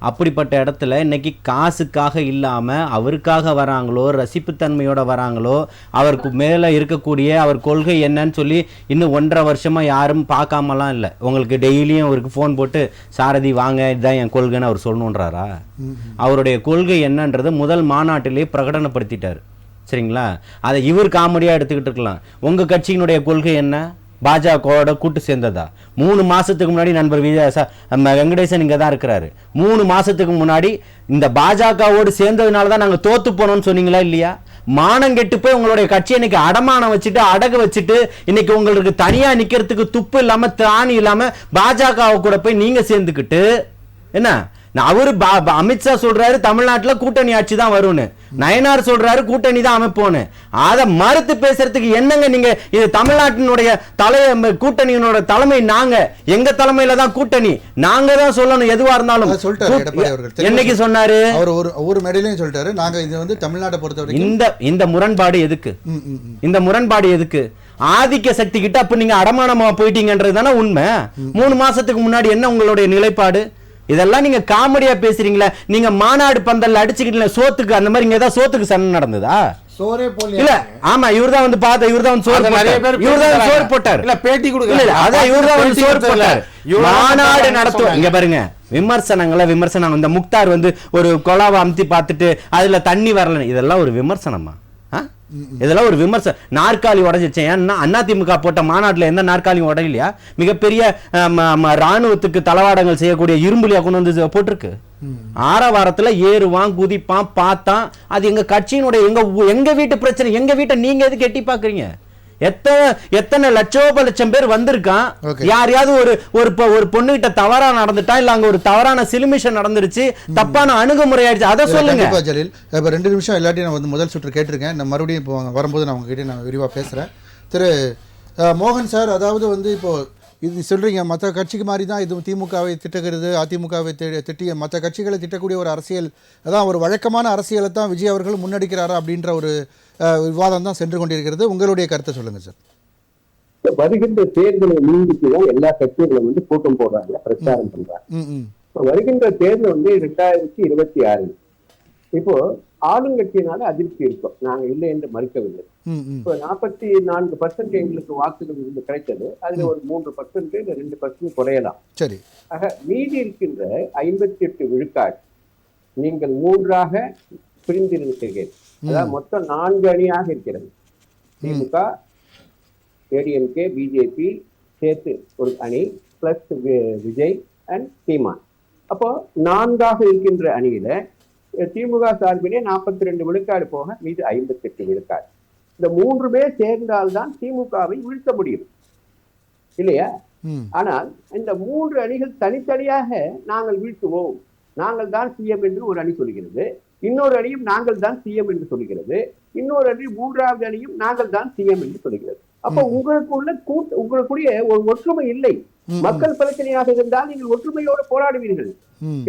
அப்படிப்பட்ட இடத்துல இன்னைக்கு காசுக்காக இல்லாமல் அவருக்காக வராங்களோ, ரசிப்புத்தன்மையோட வராங்களோ, அவருக்கு மேலே இருக்கக்கூடிய அவர் கொள்கை என்னன்னு சொல்லி இன்னும் 1.5 வருஷமாக யாரும் பார்க்காமலாம் இல்லை. உங்களுக்கு டெய்லியும் அவருக்கு ஃபோன் போட்டு சாரதி வாங்க இதுதான் என் கொள்கைன்னு அவர் சொல்லணுன்றாரா? அவருடைய கொள்கை என்னன்றது முதல் மாநாட்டிலே பிரகடனப்படுத்திட்டார். சரிங்களா? அதை இவர் காமெடியாக எடுத்துக்கிட்டு இருக்கலாம். உங்கள் கட்சியினுடைய கொள்கை என்ன? பாஜகவோட கூட்டு சேர்ந்ததா? 3 மாசத்துக்கு முன்னாடி நண்பர் வெங்கடேசன் இங்கே தான் இருக்கிறாரு. 3 மாசத்துக்கு முன்னாடி இந்த பாஜகவோடு சேர்ந்ததுனால தான் நாங்கள் தோத்து போனோம்னு சொன்னீங்களா இல்லையா? மானங்கெட்டு போய் உங்களுடைய கட்சி இன்னைக்கு அடமானம் வச்சுட்டு அடகு வச்சுட்டு இன்னைக்கு உங்களுக்கு தனியா நிக்கிறதுக்கு துப்பு இல்லாம திராணி இல்லாம பாஜக கூட போய் நீங்க சேர்ந்துக்கிட்டு என்ன? அவரு அமித்ஷா சொல்றாரு தமிழ்நாட்டில் கூட்டணி ஆட்சி தான் வரும்னு, நயனார் சொல்றாரு கூட்டணி தான் அமைப்போன்னு. அதை மறுத்து பேசுறதுக்கு என்னங்க நீங்க? இது தமிழ்நாட்டினுடைய கூட்டணியினோட தலைமை, நாங்க எங்க தலைமையில தான் கூட்டணி, நாங்க தான் சொல்லணும் எதுவா இருந்தாலும். என்னைக்கு சொன்னாரு? அவர் ஒரு மேடையிலையும் சொல்லிட்டாரு, நாங்க இது வந்து தமிழ்நாட்டை பொறுத்தவரைக்கும் இந்த முரண்பாடு எதுக்கு? இந்த முரண்பாடு எதுக்கு? ஆதிக்க சக்தி கிட்ட அப்ப நீங்க அடமானமா போயிட்டீங்கன்றது தானே உண்மை. 3 மாசத்துக்கு முன்னாடி என்ன உங்களுடைய நிலைப்பாடு? இதெல்லாம் நீங்க காமெடியா பேசுறீங்களா? நீங்க மாநாடு பந்தல்ல அடிச்சுக்கிட்டு சோத்துக்கு அந்த மாதிரி இங்க ஏதாவது சோத்துக்கு சண்டை நடந்ததா? சோறே போல இல்ல. ஆமா, இவர்தான் வந்து பார்த்த, இவர்தான் வந்து சோறு போட்டார், இவர்தான் சோறு போட்டார். இல்ல பேட்டி கொடுக்கல, அதான் இவர்தான் வந்து சோறு போட்டார். மாநாடு நடத்துவோம். இங்க பாருங்க, விமர்சனம். இந்த முக்தார் வந்து ஒரு கொலாவை அமுத்தி பார்த்துட்டு அதுல தண்ணி வரல, இதெல்லாம் ஒரு விமர்சனமா? இதெல்லாம் ஒரு விமர்சனம். நாற்காலி உடஞ்சிச்சேன், அதிமுக போட்ட மாநாட்டில் எந்த நாற்காலியும் உடையிலையா? மிகப்பெரிய ராணுவத்துக்கு தளவாடங்கள் செய்யக்கூடிய இரும்புலியா கொண்டு வந்து போட்டிருக்கு. ஆரவாரத்துல ஏறுவான் குதிப்பான் பார்த்தான். அது எங்க கட்சியினுடைய எங்க வீட்டு பிரச்சனை. எங்க வீட்டை நீங்க எதுக்கு எட்டி பாக்குறீங்க? எத்தனை லட்சம் பேர் வந்திருக்கான். யாரையாவது ஒரு பொண்ணுகிட்ட தவறா நடந்துட்டா, இல்ல அங்க ஒரு தவறான சிலுமிஷன் நடந்துருச்சு, தப்பான அணுகுமுறை ஆயிடுச்சு, அதை சொல்லுங்க. ஜலீல், இப்ப 2 நிமிஷம் எல்லாத்தையும் நான் வந்து முதல் சுற்று கேட்டிருக்கேன். நான் மறுபடியும் இப்போ வரும்போது நான் உங்ககிட்ட நான் விரிவா பேசுறேன். திரு மோகன் சார், அதாவது வந்து இப்போ இது சொல்றீங்க, மற்ற கட்சிக்கு மாதிரி தான் இது திமுகவை திட்டுகிறது, அதிமுகவை திட்டிய மற்ற கட்சிகளை திட்டக்கூடிய ஒரு அரசியல், அதான் ஒரு வழக்கமான அரசியலை தான் விஜய் அவர்கள் முன்னெடுக்கிறாரா அப்படின்ற ஒரு விவாதம் தான் சென்று கொண்டிருக்கிறது. உங்களுடைய கருத்தை சொல்லுங்க சார். வருகின்ற தேர்தலை முன்னிட்டு தான் எல்லா கட்சிகளும் வந்து கூட்டம் போடுறாங்க, பிரச்சாரம் பண்றாங்க. வருகின்ற தேர்தல் வந்து 2026. இப்போ ஆளுங்கட்சியினால அதிருப்தி இருக்கும், நாங்க இல்லை என்று மறுக்கவில்லை. இப்போ 44% எங்களுக்கு வாக்குகள் இருந்து கிடைத்தது. அதுல ஒரு 3% 2% குறையலாம். சரி. ஆக மீதி இருக்கின்ற 58 விழுக்காடு நீங்கள் 3ஆக பிரிந்திருக்கிறீர்கள். அதாவது மொத்தம் 4 அணியாக இருக்கிறது. திமுக, ஏடிஎம்கே, பிஜேபி சேர்த்து ஒரு அணி, பிளஸ் விஜய் அண்ட் சீமான். அப்போ 4ஆக இருக்கின்ற அணியில திமுக சார்பிலே 42 விழுக்காடு போக மீது 58 விழுக்காடு. இந்த 3 சேர்ந்தால்தான் திமுகவை வீழ்த்த முடியும் இல்லையா? ஆனால் இந்த 3 அணிகள் தனித்தனியாக நாங்கள் வீழ்த்துவோம், நாங்கள் தான் சிஎம் என்று ஒரு அணி சொல்கிறது, இன்னொரு அணியும் நாங்கள் தான் சிஎம் என்று சொல்கிறது, இன்னொரு அணி 3வது அணியும் நாங்கள் தான் சிஎம் என்று சொல்கிறது. அப்ப உங்களுக்குரிய ஒரு ஒற்றுமை இல்லை. மக்கள் பிரச்சனையாக இருந்தால் நீங்கள் ஒற்றுமையோடு போராடுவீர்கள்,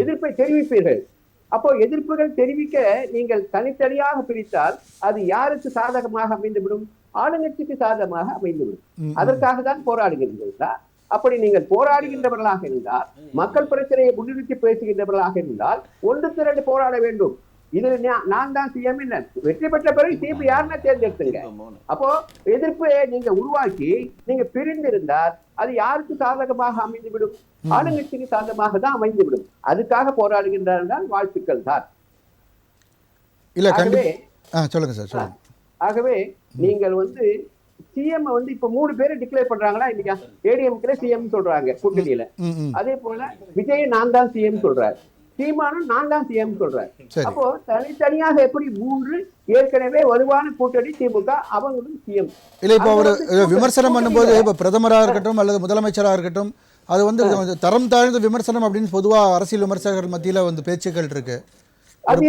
எதிர்ப்பை தெரிவிப்பீர்கள். அப்போ எதிர்ப்புகள் தெரிவிக்க நீங்கள் தனித்தனியாக பிரித்தால் அது யாருக்கு சாதகமாக அமைந்துவிடும்? ஆளுங்கட்சிக்கு சாதகமாக அமைந்துவிடும். அதற்காக தான் போராடுகிறீர்களா? அப்படி நீங்கள் போராடுகின்றவர்களாக இருந்தால், மக்கள் பிரச்சனையை முன்னிறுத்தி பேசுகின்றவர்களாக இருந்தால் ஒன்று திரண்டு போராட வேண்டும். இது நான் தான் சிஎம் இல்ல, வெற்றி பெற்ற பிறகு சிஎம் யாருன்னா தேர்ந்தெடுத்துங்க. அப்போ எதிர்ப்பை நீங்க உருவாக்கி நீங்க பிரிந்திருந்தால் அது யாருக்கு சாதகமாக அமைந்துவிடும்? ஆளுங்கட்சிக்கு சாதகமாக தான் அமைந்துவிடும். அதுக்காக போராடுகின்றார்கள், வாழ்த்துக்கள் தான். சொல்லுங்க சார். ஆகவே நீங்கள் வந்து சிஎம் வந்து இப்ப 3 பேரை டிக்ளேர் பண்றாங்களா இல்லையா? ஏடிஎம்கே சிஎம் சொல்றாங்க கூட்டணியில. அதே போல விஜய் நான் தான் சிஎம் சொல்றாரு, சீமானும் நான் தான் சிஎம் சொல்றாரு. அப்போ தனித்தனியாக எப்படி 3 ஏற்கனவே வலுவான கூட்டணி திமுக, அவங்களும் சிஎம் இல்ல இப்போ ஒரு விமர்சனம் பண்ணும்போது இப்ப பிரதமராக இருக்கட்டும் அல்லது முதலமைச்சராக இருக்கட்டும், அது வந்து தரம் தாழ்ந்த விமர்சனம் அப்படின்னு பொதுவா அரசியல் விமர்சகர்கள் மத்தியில வந்து பேச்சுக்கள் இருக்கு.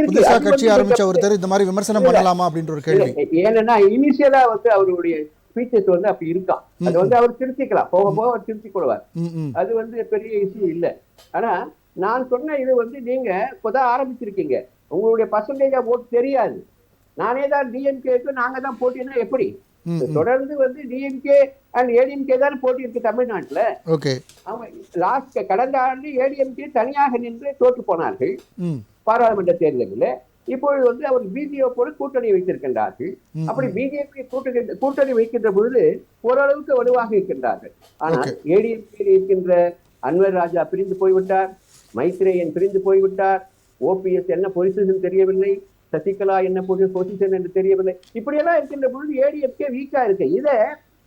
புதுசா கட்சி ஆரம்பிச்ச ஒருத்தர் இந்த மாதிரி விமர்சனம் பண்ணலாமா அப்படின்ற ஒரு கேள்வி. ஏன்னா இனிஷியலா வந்து அவருடைய ஸ்பீச்சஸ் வந்து அப்படி இருக்கான். அது வந்து அவர் திருத்திக்கலாம், போக போக அவர் திருத்திக் கொள்வார். அது வந்து பெரிய இஷ்யூ இல்ல. ஆனா நான் சொன்ன இது வந்து நீங்க இப்பதான் ஆரம்பிச்சிருக்கீங்க, உங்களுடைய பர்சன்டேஜ் ஆஃப் ஓட் தெரியாது. நானே தான் டிஎம்கேக்கு நாங்க தான் போட்டினா எப்படி? தொடர்ந்து வந்து டிஎம்கே அண்ட் ஏடிஎம்கே தான் போட்டி இருக்கு தமிழ்நாட்டுல. லாஸ்ட் கடந்த ஆண்டு ஏடிஎம்கே தனியாக நின்று தோற்று போனார்கள் பாராளுமன்ற தேர்தலில். இப்பொழுது வந்து அவர் பிஜேபியோடு கூட்டணி வைத்திருக்கின்றார்கள். அப்படி பிஜேபி கூட்டணி வைக்கின்ற பொழுது ஓரளவுக்கு வலுவாக இருக்கின்றார்கள். ஆனால் ஏடிஎம்கே இருக்கின்ற அன்வர் ராஜா பிரிந்து போய்விட்டார், மைத்ரேயன் பிரிந்து போய்விட்டார், ஓபிஎஸ் என்ன பொசிஷன் தெரியவில்லை, சசிகலா என்ன பொசிஷன் என்று தெரியவில்லை. இப்படியெல்லாம் இருக்கின்ற பொழுது ஏடிஎம்கே வீக்கா இருக்கு. இதை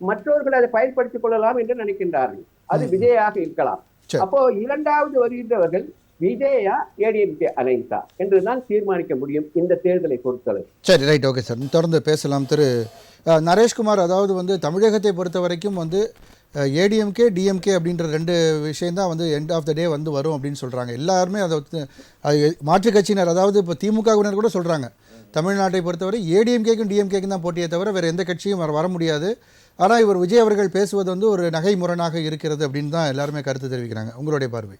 மற்றவர்கள் அதை பயன்படுத்திக் கொள்ளலாம் என்று நினைக்கின்றார்கள். அது விஜயாக இருக்கலாம். அப்போ இரண்டாவது வருகின்றவர்கள் விஜயா ஏடிஎம்கே அலைன்ஸா என்றுதான் தீர்மானிக்க முடியும் இந்த தேர்தலை பொறுத்தவரை. சரி, ரைட், ஓகே சார், தொடர்ந்து பேசலாம். திரு நரேஷ்குமார், அதாவது வந்து தமிழகத்தை பொறுத்த வரைக்கும் வந்து ஏடிஎம்கே டிஎம்கே அப்படின்ற 2 விஷயந்தான் வந்து எண்ட் ஆஃப் த டே வந்து வரும் அப்படின்னு சொல்கிறாங்க எல்லாருமே. அதை மாற்றுக் கட்சியினர், அதாவது இப்போ திமுகவினர் கூட சொல்கிறாங்க தமிழ்நாட்டை பொறுத்தவரை ஏடிஎம்கேக்கும் டிஎம்கேக்கும் தான் போட்டியை தவிர வேறு எந்த கட்சியும் வர முடியாது. ஆனால் இவர் விஜய் அவர்கள் பேசுவது வந்து ஒரு நகை முரணாக இருக்கிறது அப்படின்னு தான் எல்லாருமே கருத்து தெரிவிக்கிறாங்க. உங்களுடைய பார்வை?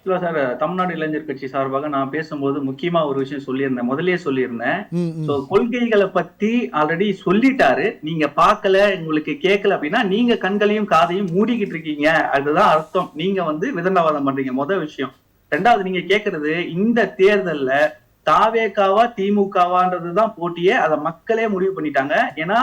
இல்ல சார், தமிழ்நாடு இளைஞர் கட்சி சார்பாக நான் பேசும்போது முக்கியமா ஒரு விஷயம் சொல்லியிருந்தேன், முதலே சொல்லியிருந்தேன். சோ கொள்கைகளை பத்தி ஆல்ரெடி சொல்லிட்டாரு, நீங்க பார்க்கல, உங்களுக்கு கேட்கல அப்படின்னா நீங்க கண்களையும் காதையும் மூடிக்கிட்டு இருக்கீங்க, அதுதான் அர்த்தம். நீங்க வந்து விதண்டாவாதம் பண்றீங்க, முதல் விஷயம். 2வது, நீங்க கேட்கறது இந்த தேர்தல்ல தாவேகாவா திமுகவான்றதுதான் போட்டியே, அதை மக்களே முடிவு பண்ணிட்டாங்க. ஏன்னா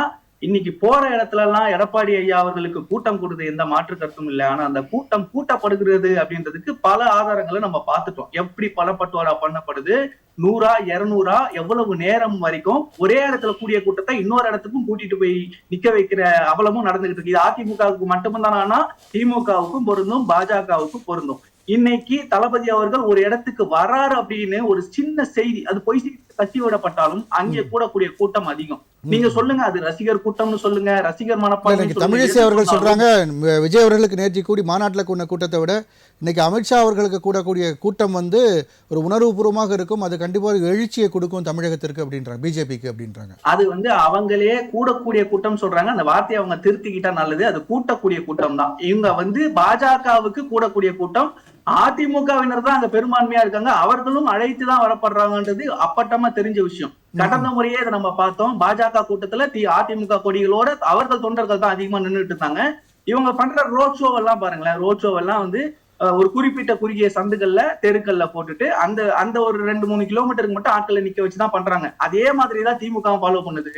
இன்னைக்கு போற இடத்துல எல்லாம் எடப்பாடி ஐயா அவர்களுக்கு கூட்டம் கொடுத்து எந்த மாற்று கருத்தும் இல்லை. ஆனா அந்த கூட்டம் கூட்டப்படுகிறது அப்படின்றதுக்கு பல ஆதாரங்களை நம்ம பார்த்துட்டோம். எப்படி பணப்பட்டுவாடா பண்ணப்படுது, 100 200 எவ்வளவு நேரம் வரைக்கும் ஒரே இடத்துல கூடிய கூட்டத்தை இன்னொரு இடத்துக்கும் கூட்டிட்டு போய் நிக்க வைக்கிற அவலமும் நடந்துகிட்டு இருக்கு. இது அதிமுகவுக்கு மட்டும்தானா? திமுகவுக்கும் பொருந்தும், பாஜகவுக்கும் பொருந்தும். இன்னைக்கு தளபதி அவர்கள் ஒரு இடத்துக்கு வராரு அப்படின்னு ஒரு சின்ன செய்தி, அது பொய் கட்டி விடப்பட்டாலும் அங்கே கூடக்கூடிய கூட்டம் அதிகம். நீங்க சொல்லுங்க, அது ரசிகர் கூட்டம்னு சொல்லுங்க, ரசிகர் மனப்பான்மை. தமிழிசை அவர்கள் சொல்றாங்க விஜய் அவர்களுக்கு நேற்று கூடி மாநாட்டில் கூடின கூட்டத்தை விட இன்னைக்கு அமித்ஷா அவர்களுக்கு கூடக்கூடிய கூட்டம் வந்து ஒரு உணர்வுபூர்வமாக இருக்கும், அது கண்டிப்பாக எழுச்சியை கொடுக்கும் தமிழகத்திற்கு அப்படின்றாங்க, பிஜேபிக்கு அப்படின்றாங்க. அது வந்து அவங்களே கூடக்கூடிய கூட்டம் சொல்றாங்க, அந்த வார்த்தையை அவங்க திருத்திக்கிட்டா நல்லது. அது கூட்டக்கூடிய கூட்டம் தான். இவங்க வந்து பாஜகவுக்கு கூடக்கூடிய கூட்டம், அதிமுகவினர் தான் அங்க பெரும்பான்மையா இருக்காங்க, அவர்களும் அழைத்து தான் வரப்படுறாங்கன்றது அப்பட்டமா தெரிஞ்ச விஷயம். கடந்த முறையே இதை நம்ம பார்த்தோம். பாஜக கூட்டத்துல அதிமுக கொடிகளோட அவர்கள் தொண்டர்கள் தான் அதிகமா நின்றுட்டு இருந்தாங்க. இவங்க பண்ற ரோட் ஷோ எல்லாம் பாருங்களேன், ரோட் ஷோ எல்லாம் வந்து ஒரு குறிப்பிட்ட குறுகிய சந்துகள்ல தெருக்கள்ல போட்டுட்டு அந்த ஒரு 2-3 கிலோமீட்டருக்கு மட்டும் ஆட்களை நிக்க வச்சுதான் பண்றாங்க. அதே மாதிரிதான் திமுக ஃபாலோ பண்ணுது.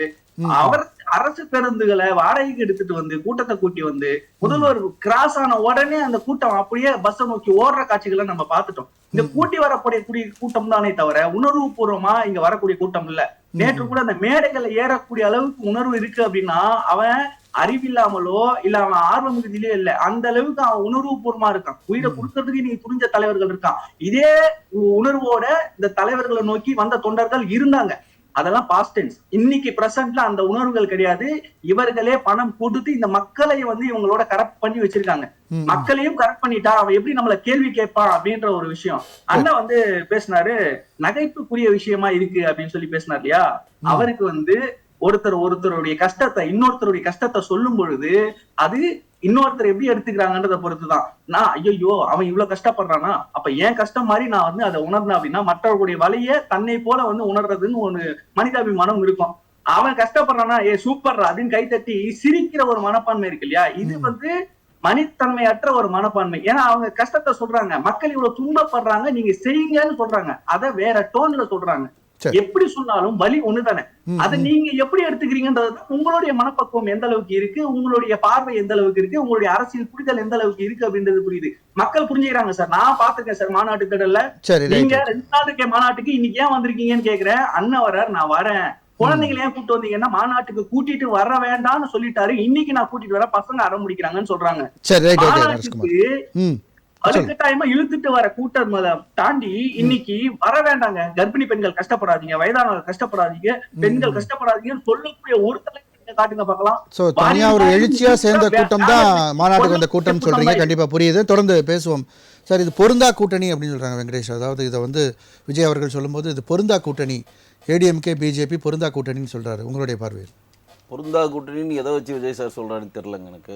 அவர் அரசு பேருந்துகளை வாடகைக்கு எடுத்துட்டு வந்து கூட்டத்தை கூட்டி வந்து முதல்வர் கிராஸ் ஆன உடனே அந்த கூட்டம் அப்படியே பஸ்ஸை நோக்கி ஓடுற காட்சிகளை நம்ம பார்த்துட்டோம். இந்த கூட்டி வரக்கூடிய கூட்டம் தானே தவிர உணர்வு பூர்வமா இங்க வரக்கூடிய கூட்டம் இல்ல. நேற்று கூட அந்த மேடைகளை ஏறக்கூடிய அளவுக்கு உணர்வு இருக்கு அப்படின்னா அவன் அறிவில்லாமலோ இல்ல அவன் ஆர்வ மிகுதியிலோ இல்ல, அந்த அளவுக்கு அவன் உணர்வு பூர்வமா இருக்கான். உயிரை கொடுக்கறதுக்கு நீங்க துணிஞ்ச தலைவர்கள் இருக்கான். இதே உணர்வோட இந்த தலைவர்களை நோக்கி வந்த தொண்டர்கள் இருந்தாங்க. அதெல்லாம் பாஸ்ட் டென்ஸ். இன்னைக்கு பிரசன்ட்ல அந்த உணர்வுகள் கிடையாது. இவர்களே பணம் கொடுத்து இந்த மக்களை வந்து இவங்களோட கரெக்ட் பண்ணி வச்சிருக்காங்க. மக்களையும் கரெக்ட் பண்ணிட்டா அவன் எப்படி நம்மள கேள்வி கேட்பான் அப்படின்ற ஒரு விஷயம் அண்ணா வந்து பேசினாரு. நகைப்புக்குரிய விஷயமா இருக்கு அப்படின்னு சொல்லி பேசினார் இல்லையா? அவருக்கு வந்து ஒருத்தருடைய கஷ்டத்தை இன்னொருத்தருடைய கஷ்டத்தை சொல்லும் பொழுது அது இன்னொருத்தர் எப்படி எடுத்துக்கிறாங்கன்றத பொறுத்துதான். நான் ஐயோ அவன் இவ்வளவு கஷ்டப்படுறானா, அப்ப ஏன் கஷ்டம் மாதிரி நான் வந்து அதை உணர்ந்தேன் அப்படின்னா மற்றவர்களுடைய வலிய தன்னை போல வந்து உணர்றதுன்னு ஒரு மனிதாபிமானம் இருக்கும். அவன் கஷ்டப்படுறானா சூப்பர் அப்படின்னு கைத்தட்டி சிரிக்கிற ஒரு மனப்பான்மை இருக்கு இல்லையா? இது வந்து மனிதன்மையற்ற ஒரு மனப்பான்மை. ஏன்னா அவங்க கஷ்டத்தை சொல்றாங்க, மக்கள் இவ்வளவு துன்பப்படுறாங்க, நீங்க செய்யுங்கன்னு சொல்றாங்க, அதை வேற டோன்ல சொல்றாங்க. எப்படி சொன்னாலும் வலி ஒண்ணுதானே. அதை நீங்க எப்படி எடுத்துக்கிறீங்கன்றது உங்களுடைய மனப்பக்குவம் எந்த அளவுக்கு இருக்கு, உங்களுடைய பார்வை எந்த அளவுக்கு இருக்கு, உங்களுடைய அரசியல் புரிதல் எந்த அளவுக்கு இருக்கு அப்படின்றது புரியுது. மக்கள் புரிஞ்சுக்கிறாங்க சார். நான் பாத்துருக்கேன் சார் மாநாட்டு திடல்ல. நீங்க 2 நாளுக்கு மாநாட்டுக்கு இன்னைக்கு ஏன் வந்திருக்கீங்கன்னு கேக்குறேன். அண்ணன் வர்றார், நான் வரேன், குழந்தைங்களை ஏன் கூட்டு வந்தீங்கன்னா மாநாட்டுக்கு கூட்டிட்டு வர வேண்டாம்னு சொல்லிட்டாரு. இன்னைக்கு நான் கூட்டிட்டு வர பசங்க அடம் முடிக்கிறாங்கன்னு சொல்றாங்க. சரி, ரைட், ஓகே மாநாட்டுக்கு நரேஷ்குமார். வலுக்கட்டாயமா இழுத்துட்டு வர கூட்டம் தாண்டி இன்னைக்கு வர வேண்டாங்க, கர்ப்பிணி பெண்கள் கஷ்டப்படாதீங்க, வயதானவர்கள் கஷ்டப்படாதீங்க, பெண்கள் கஷ்டப்படாதீங்கன்னு சொல்லக்கூடிய ஒரு தலைவர் காட்டுங்க பார்க்கலாம். சோ தனியா ஒரு எழுச்சியா சேர்ந்த கூட்டம் தான் மாநாட்டுக்கு வந்த கூட்டம் சொல்றீங்க. கண்டிப்பா புரியுது, தொடர்ந்து பேசுவோம். சார், இது பொருந்தா கூட்டணி அப்படின்னு சொல்றாங்க வெங்கடேஷ். அதாவது இதை வந்து விஜய் அவர்கள் சொல்லும்போது இது பொருந்தா கூட்டணி, ஏடிஎம்கே பிஜேபி பொருந்தா கூட்டணின்னு சொல்றாரு. உங்களுடைய பார்வையில் பொருந்தா கூட்டணின்னு எதை வச்சு விஜய் சார் சொல்றாருன்னு தெரியலங்க எனக்கு.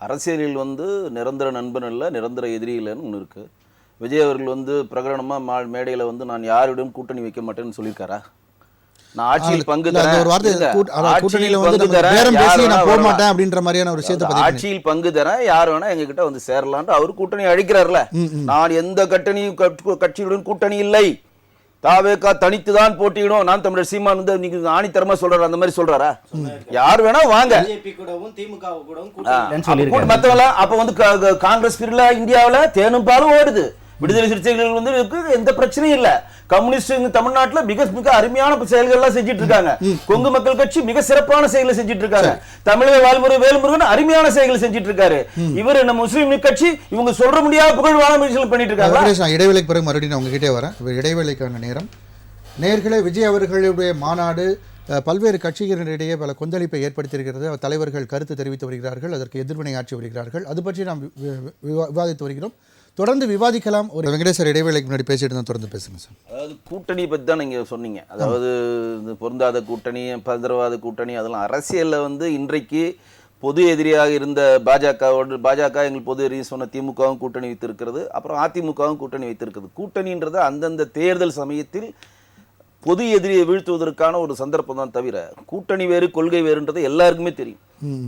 அரசியலில் வந்து நிரந்தர நண்பன் இல்லை, நிரந்தர எதிரி இல்லைன்னு ஒன்று இருக்கு. விஜய் அவர்கள் வந்து பிரகடனமா மேடையில் வந்து நான் யாரிடம் கூட்டணி வைக்க மாட்டேன்னு சொல்லியிருக்காரா? நான் ஆட்சியில் பங்கு தரேன், ஆட்சியில் பங்கு தரேன், யார் வேணா எங்க கிட்ட வந்து சேரலான்ட்டு அவரு கூட்டணி அழிக்கிறார்ல. நான் எந்த கட்சியுடன் கூட்டணி இல்லை, தாவேகா தனித்து தான் போட்டியிடும், நான் தமிழர் சீமான் வந்து நீங்க ஆணித்தரமா சொல்றாரு, அந்த மாதிரி சொல்றாரா? யார் வேணா வாங்க, மத்தவங்க அப்ப வந்து காங்கிரஸ் பீரியட்ல இந்தியாவில தேனும் பாலும் ஓடுது, விடுதலை சிறுத்தைகள் வந்து எந்த பிரச்சனையும் இல்ல. கம்யூனிஸ்ட் தமிழ்நாட்டுல மிக மிக அருமையான செயல்கள் எல்லாம் செஞ்சிட்டு இருக்காங்க. கொங்கு மக்கள் கட்சி மிக சிறப்பான செயல்களை செஞ்சிட்டு இருக்காங்க. தமிழக வாழ்முறை வேல்முருகன் அருமையான செயல்களை செஞ்சிட்டு இருக்காரு. இவர் நம்ம முஸ்லீம் கட்சி இவங்க சொல்ற முடியாத புகழ்வான முயற்சிகள் பண்ணிட்டு இருக்காங்க. இடைவேளைக்கு பிறகு மறுபடியும் நான் உங்ககிட்டே வரேன். இடைவேளைக்கான நேரம். நேயர்களே, விஜய் அவர்களுடைய மாநாடு பல்வேறு கட்சிகளிடையே பல கொந்தளிப்பை ஏற்படுத்தியிருக்கிறது. தலைவர்கள் கருத்து தெரிவித்து வருகிறார்கள், அதற்கு எதிர்வினை ஆற்றி வருகிறார்கள். அது பற்றி நாம் விவாதித்து வருகிறோம். தொடர்ந்து விவாதிக்கலாம். ஒரு வெங்கடேஸ்வர் இடைவேளைக்கு முன்னாடி பேசிட்டு தான் தொடர்ந்து பேசுங்க சார். அதாவது கூட்டணி பற்றி தான் நீங்கள் சொன்னீங்க. அதாவது பொருந்தாத கூட்டணி, பதரவாத கூட்டணி, அதெல்லாம் அரசியலில் வந்து இன்றைக்கு பொது எதிரியாக இருந்த பாஜக எங்கள் பொது எதிரி சொன்ன திமுகவும் கூட்டணி வைத்திருக்கிறது, அப்புறம் அதிமுகவும் கூட்டணி வைத்திருக்கிறது. கூட்டணின்றது அந்தந்த தேர்தல் சமயத்தில் பொது எதிரியை வீழ்த்துவதற்கான ஒரு சந்தர்ப்பம் தான் தவிர கூட்டணி வேறு கொள்கை வேறுன்றது எல்லாருக்குமே தெரியும்.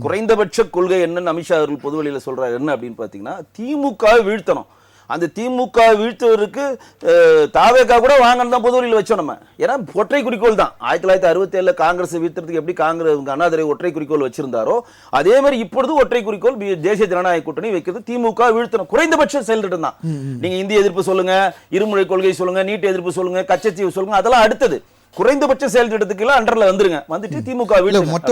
குறைந்தபட்ச கொள்கை என்னன்னு அமித்ஷா அவர்கள் பொதுவெளியில சொல்றாரு. என்ன அப்படின்னு பாத்தீங்கன்னா, திமுகவை வீழ்த்தணும். அந்த திமுக வீழ்த்துவதற்கு தாவேகா கூட வாங்கன்னு தான் பொதுவெளியில் வச்சோம் நம்ம. ஏன்னா ஒற்றை குறிக்கோள் தான். 1967 காங்கிரஸ் வீழ்த்துறதுக்கு எப்படி காங்கிரஸ் அண்ணாதுரை ஒற்றை குறிக்கோள் வச்சிருந்தாரோ அதே மாதிரி இப்பொழுது ஒற்றை குறிக்கோள் தேசிய ஜனநாயக கூட்டணி வைக்கிறது. திமுக வீழ்த்தணும், குறைந்தபட்ச செயல்திட்டம் தான். நீங்க இந்திய எதிர்ப்பு சொல்லுங்க, இருமுறை கொள்கை சொல்லுங்க, நீட் எதிர்ப்பு சொல்லுங்க, கச்சத்தீவு சொல்லுங்க, அதெல்லாம் அடுத்தது. குறைந்தபட்ச செயல்திட்டத்துக்கு அண்டர்ல வந்துருங்க, வந்துட்டு திமுக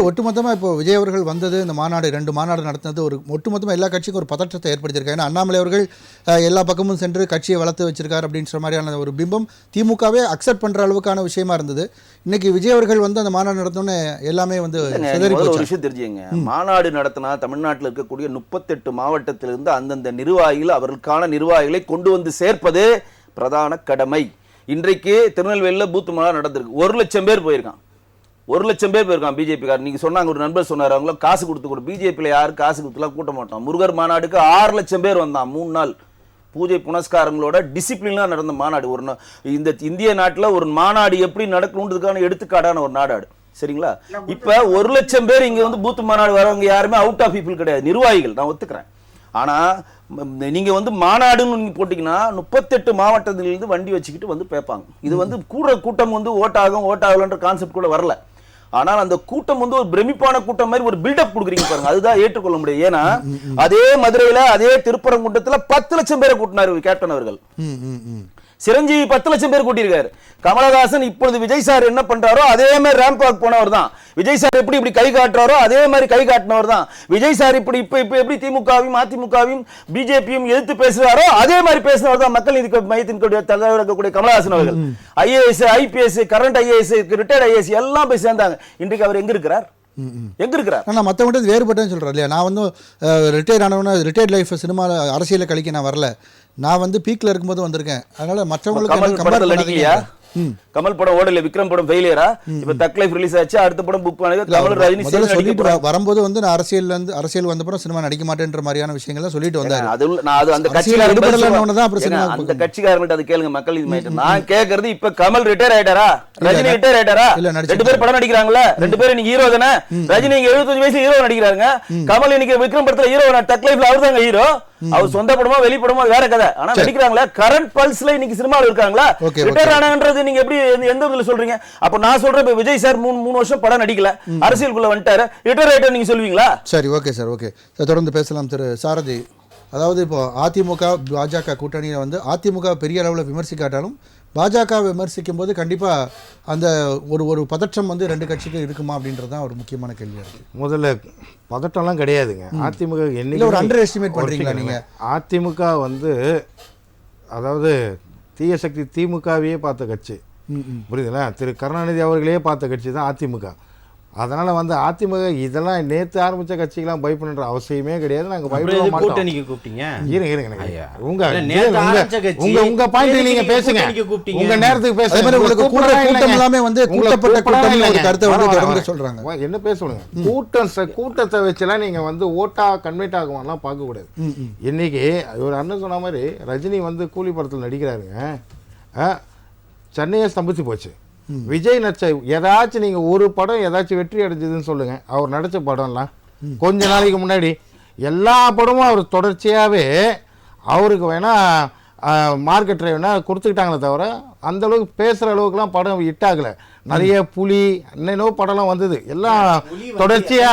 ஒட்டுமொத்தமா இப்போ விஜய் அவர்கள் வந்தது, இந்த மாநாடு 2 மாநாடு நடத்தினது ஒரு ஒட்டுமொத்தமா எல்லா கட்சிக்கும் ஒரு பதற்றத்தை ஏற்படுத்தியிருக்காங்க. ஏன்னா அண்ணாமலை அவர்கள் எல்லா பக்கமும் சென்று கட்சியை வளர்த்து வச்சிருக்காரு அப்படின்ற மாதிரியான ஒரு பிம்பம் திமுகவே அக்செப்ட் பண்ற அளவுக்கான விஷயமா இருந்தது. இன்னைக்கு விஜய் அவர்கள் வந்து அந்த மாநாடு நடத்தோன்னு எல்லாமே வந்து ஒரு விஷயம் தெரிஞ்சுங்க. மாநாடு நடத்தினா தமிழ்நாட்டில் இருக்கக்கூடிய 38 மாவட்டத்திலிருந்து அந்தந்த நிர்வாகிகள் அவர்களுக்கான நிர்வாகிகளை கொண்டு வந்து சேர்ப்பது பிரதான கடமை. இன்றைக்கு திருநெல்வேலியில் பூத் மாநாடு நடந்திருக்கு. 1 லட்சம் பேர் போயிருக்கான். 1 லட்சம் பேர் போயிருக்கான் பிஜேபி காரர். நீங்க சொன்னாங்க, ஒரு நண்பர் சொன்னார், அவங்களும் காசு கொடுத்து கூட பிஜேபியில் யாரும் காசு கொடுத்துலாம் கூட்ட மாட்டோம். முருகர் மாநாடுக்கு 6 லட்சம் பேர் வந்தான். 3 நாள் பூஜை புனஸ்காரங்களோட டிசிப்ளினா நடந்த மாநாடு. ஒரு இந்த இந்திய நாட்டில் ஒரு மாநாடு எப்படி நடக்கணுன்றதுக்கான எடுத்துக்காடான ஒரு நாடாடு. சரிங்களா? இப்ப 1 லட்சம் பேர் இங்க வந்து பூத் மாநாடு வரவங்க யாருமே அவுட் ஆஃப் பீப்புள் கிடையாது, நிர்வாகிகள். நான் ஒத்துக்கிறேன். ஆனா நீங்க வந்து மாநாடுன்னு நீங்க போட்டீங்கன்னா 38 மாவட்டத்திலிருந்து வண்டி வச்சுக்கிட்டு வந்து பேப்பாங்க. இது வந்து கூட்டம் வந்து ஓட்டாகலன்ற கான்செப்ட் கூட வரல. ஆனால் அந்த கூட்டம் வந்து ஒரு பிரமிப்பான கூட்டம் மாதிரி ஒரு பில்டப் கொடுக்குறீங்க பாருங்க, அதுதான் ஏற்றுக்கொள்ள முடியும். ஏன்னா அதே மதுரையில அதே திருப்பரங்குன்றத்துல 10 லட்சம் பேரை கூட்டினார் கேப்டன் அவர்கள். சிரஞ்சீவி 10 லட்சம் பேர் கூட்டியிருக்காரு. கமலஹாசன் இப்பொழுது விஜய் சார் என்ன பண்றாரோ அதே மாதிரி ரேம்ப் வாக் போனவர் தான். விஜய் சார் எப்படி இப்படி கை காட்டுறாரோ அதே மாதிரி கை காட்டினவர் தான். விஜய் சார் இப்ப எப்படி திமுகவையும் அதிமுகவையும் பிஜேபியும் எதிர்த்து பேசுறாரோ அதே மாதிரி பேசினவர் தான் மக்கள் நீதி மையத்தின் தலைவர் இருக்கக்கூடிய கமலஹாசன் அவர்கள். IAS, IPS, current IAS, retired IAS எல்லாம் போய் சேர்ந்தாங்க. இன்றைக்கு அவர் எங்க இருக்கிறார்? எங்க இருக்கிறார்? நான் மற்றவங்க வேறுபட்டேன்னு சொல்றேன் இல்லையா. நான் வந்து ரிட்டையர் ஆனவன ரிட்டையர்ட் லைஃப் சினிமா அரசியலை கழிக்க நான் வரல. நான் வந்து பீக்ல இருக்கும்போது வந்திருக்கேன். அதனால மற்றவங்களுக்கு கமல் படம் ஓடல, விக்ரம் படம் ஃபெயிலியரா, இப்ப தக் லைஃப் ரிலீஸ் ஆச்சு, அடுத்த படம் புக் பண்ணி கமல் ரஜினி சொல்லிட்டு வரும்போது வந்து நான் அரசியல் வந்தப்புறம் சினிமா நடிக்க மாட்டேன்ற மாதிரியான விஷயங்கள்லாம் சொல்லிட்டு வந்தாரு. அது அந்த கட்சிக்காரங்கள்ட்ட அது கேளுங்க, மக்கள் இது மையம். நான் கேக்குறது இப்ப கமல் ரிட்டையர் ஆயிட்டாரா, ரஜினி ரிட்டையர் ஆயிட்டாரா? 2 பேர் படம் நடிக்கிறாங்களா, 2 பேரும் இன்னைக்கு ஹீரோ தானே. ரஜினி 75 வயசு ஹீரோ நடிக்கிறாங்க, கமல் இன்னைக்கு விக்ரம் படத்துல ஹீரோ, தக் லைஃப்ல அவர் தாங்க ஹீரோ. அவர் சொந்த படமா வெளி படமா வேற கதை, ஆனா நடிக்கிறாங்களா? கரண்ட் பல்ஸ்ல இன்னைக்கு சினிமாவில் இருக்காங்களா? ரிட்டையர் ஆனாங்கன்றது நீங்க எப்படி எந்த விதத்துல சொல்றீங்க? அப்ப நான் சொல்றேன், இப்ப விஜய் சார் 3 வருஷம் படம் நடிக்கல, அரசியலுக்குள்ள வந்துட்டாரு, ரிட்டையர் ஆயிட்டாரு நீங்க சொல்லுவீங்களா? சரி, ஓகே சார், ஓகே. தொடர்ந்து பேசலாம். திரு சாரதி, அதாவது இப்போ அதிமுக பாஜக கூட்டணியை வந்து அதிமுக பெரிய அளவில் விமர்சிக்காட்டாலும் பாஜக விமர்சிக்கும் போது கண்டிப்பாக அந்த ஒரு பதற்றம் வந்து 2 கட்சிக்கு இருக்குமா அப்படின்றது தான் ஒரு முக்கியமான கேள்வியாக இருக்குது. முதல்ல பதட்டம்லாம் கிடையாதுங்க. அதிமுக இல்லை ஒரு அண்டர் எஸ்டிமேட் பண்ணுறீங்களா நீங்கள்? அதிமுக வந்து அதாவது தீய சக்தி திமுகவையே பார்த்த கட்சி, புரியுதுங்களா? திரு கருணாநிதி அவர்களே பார்த்த கட்சி தான் அதிமுக. அதனால் வந்து அதிமுக இதெல்லாம் நேற்று ஆரம்பித்த கட்சிக்கெல்லாம் பயப்படுன்ற அவசியமே கிடையாது. நாங்கள் பயப்பட மாட்டோம். கூட்டணிக்கு கூப்பிட்டீங்க. இருங்க உங்க பாயிண்ட் நீங்க பேசுங்க, உங்க நேரத்துக்கு பேசுங்க. உங்களுக்கு கூட்டம் எல்லாமே வந்து கூட்டப்பட்ட கூட்டம் ஒரு கருத்தை வந்து தொடர்ந்து சொல்றாங்க. என்ன பேசுவாங்க? கூட்டத்தை வச்சுலாம் நீங்க வந்து ஓட்டா கன்வெர்ட் ஆகுவான்லாம் பார்க்க கூடாது. இன்னைக்கு ஒரு அண்ணன் சொன்ன மாதிரி ரஜினி வந்து கூலி படத்தில் நடிக்கிறாருங்க, சென்னையே ஸ்தம்பிச்சு போச்சு. விஜய் நடிச்ச ஏதாச்சும் நீங்க ஒரு படம் ஏதாச்சும் வெற்றி அடைஞ்சதுன்னு சொல்லுங்க. அவர் நடிச்ச படம்லாம் கொஞ்ச நாளைக்கு முன்னாடி எல்லா படமும் அவர் தொடர்ச்சியாகவே அவருக்கு வேணா மார்க்கெட் வேணா கொடுத்துக்கிட்டாங்களே தவிர அந்த அளவுக்கு பேசுகிற அளவுக்குலாம் படம் ஹிட் ஆகலை. நிறைய புலி என்னென்னோ படம்லாம் வந்தது, எல்லாம் தொடர்ச்சியா.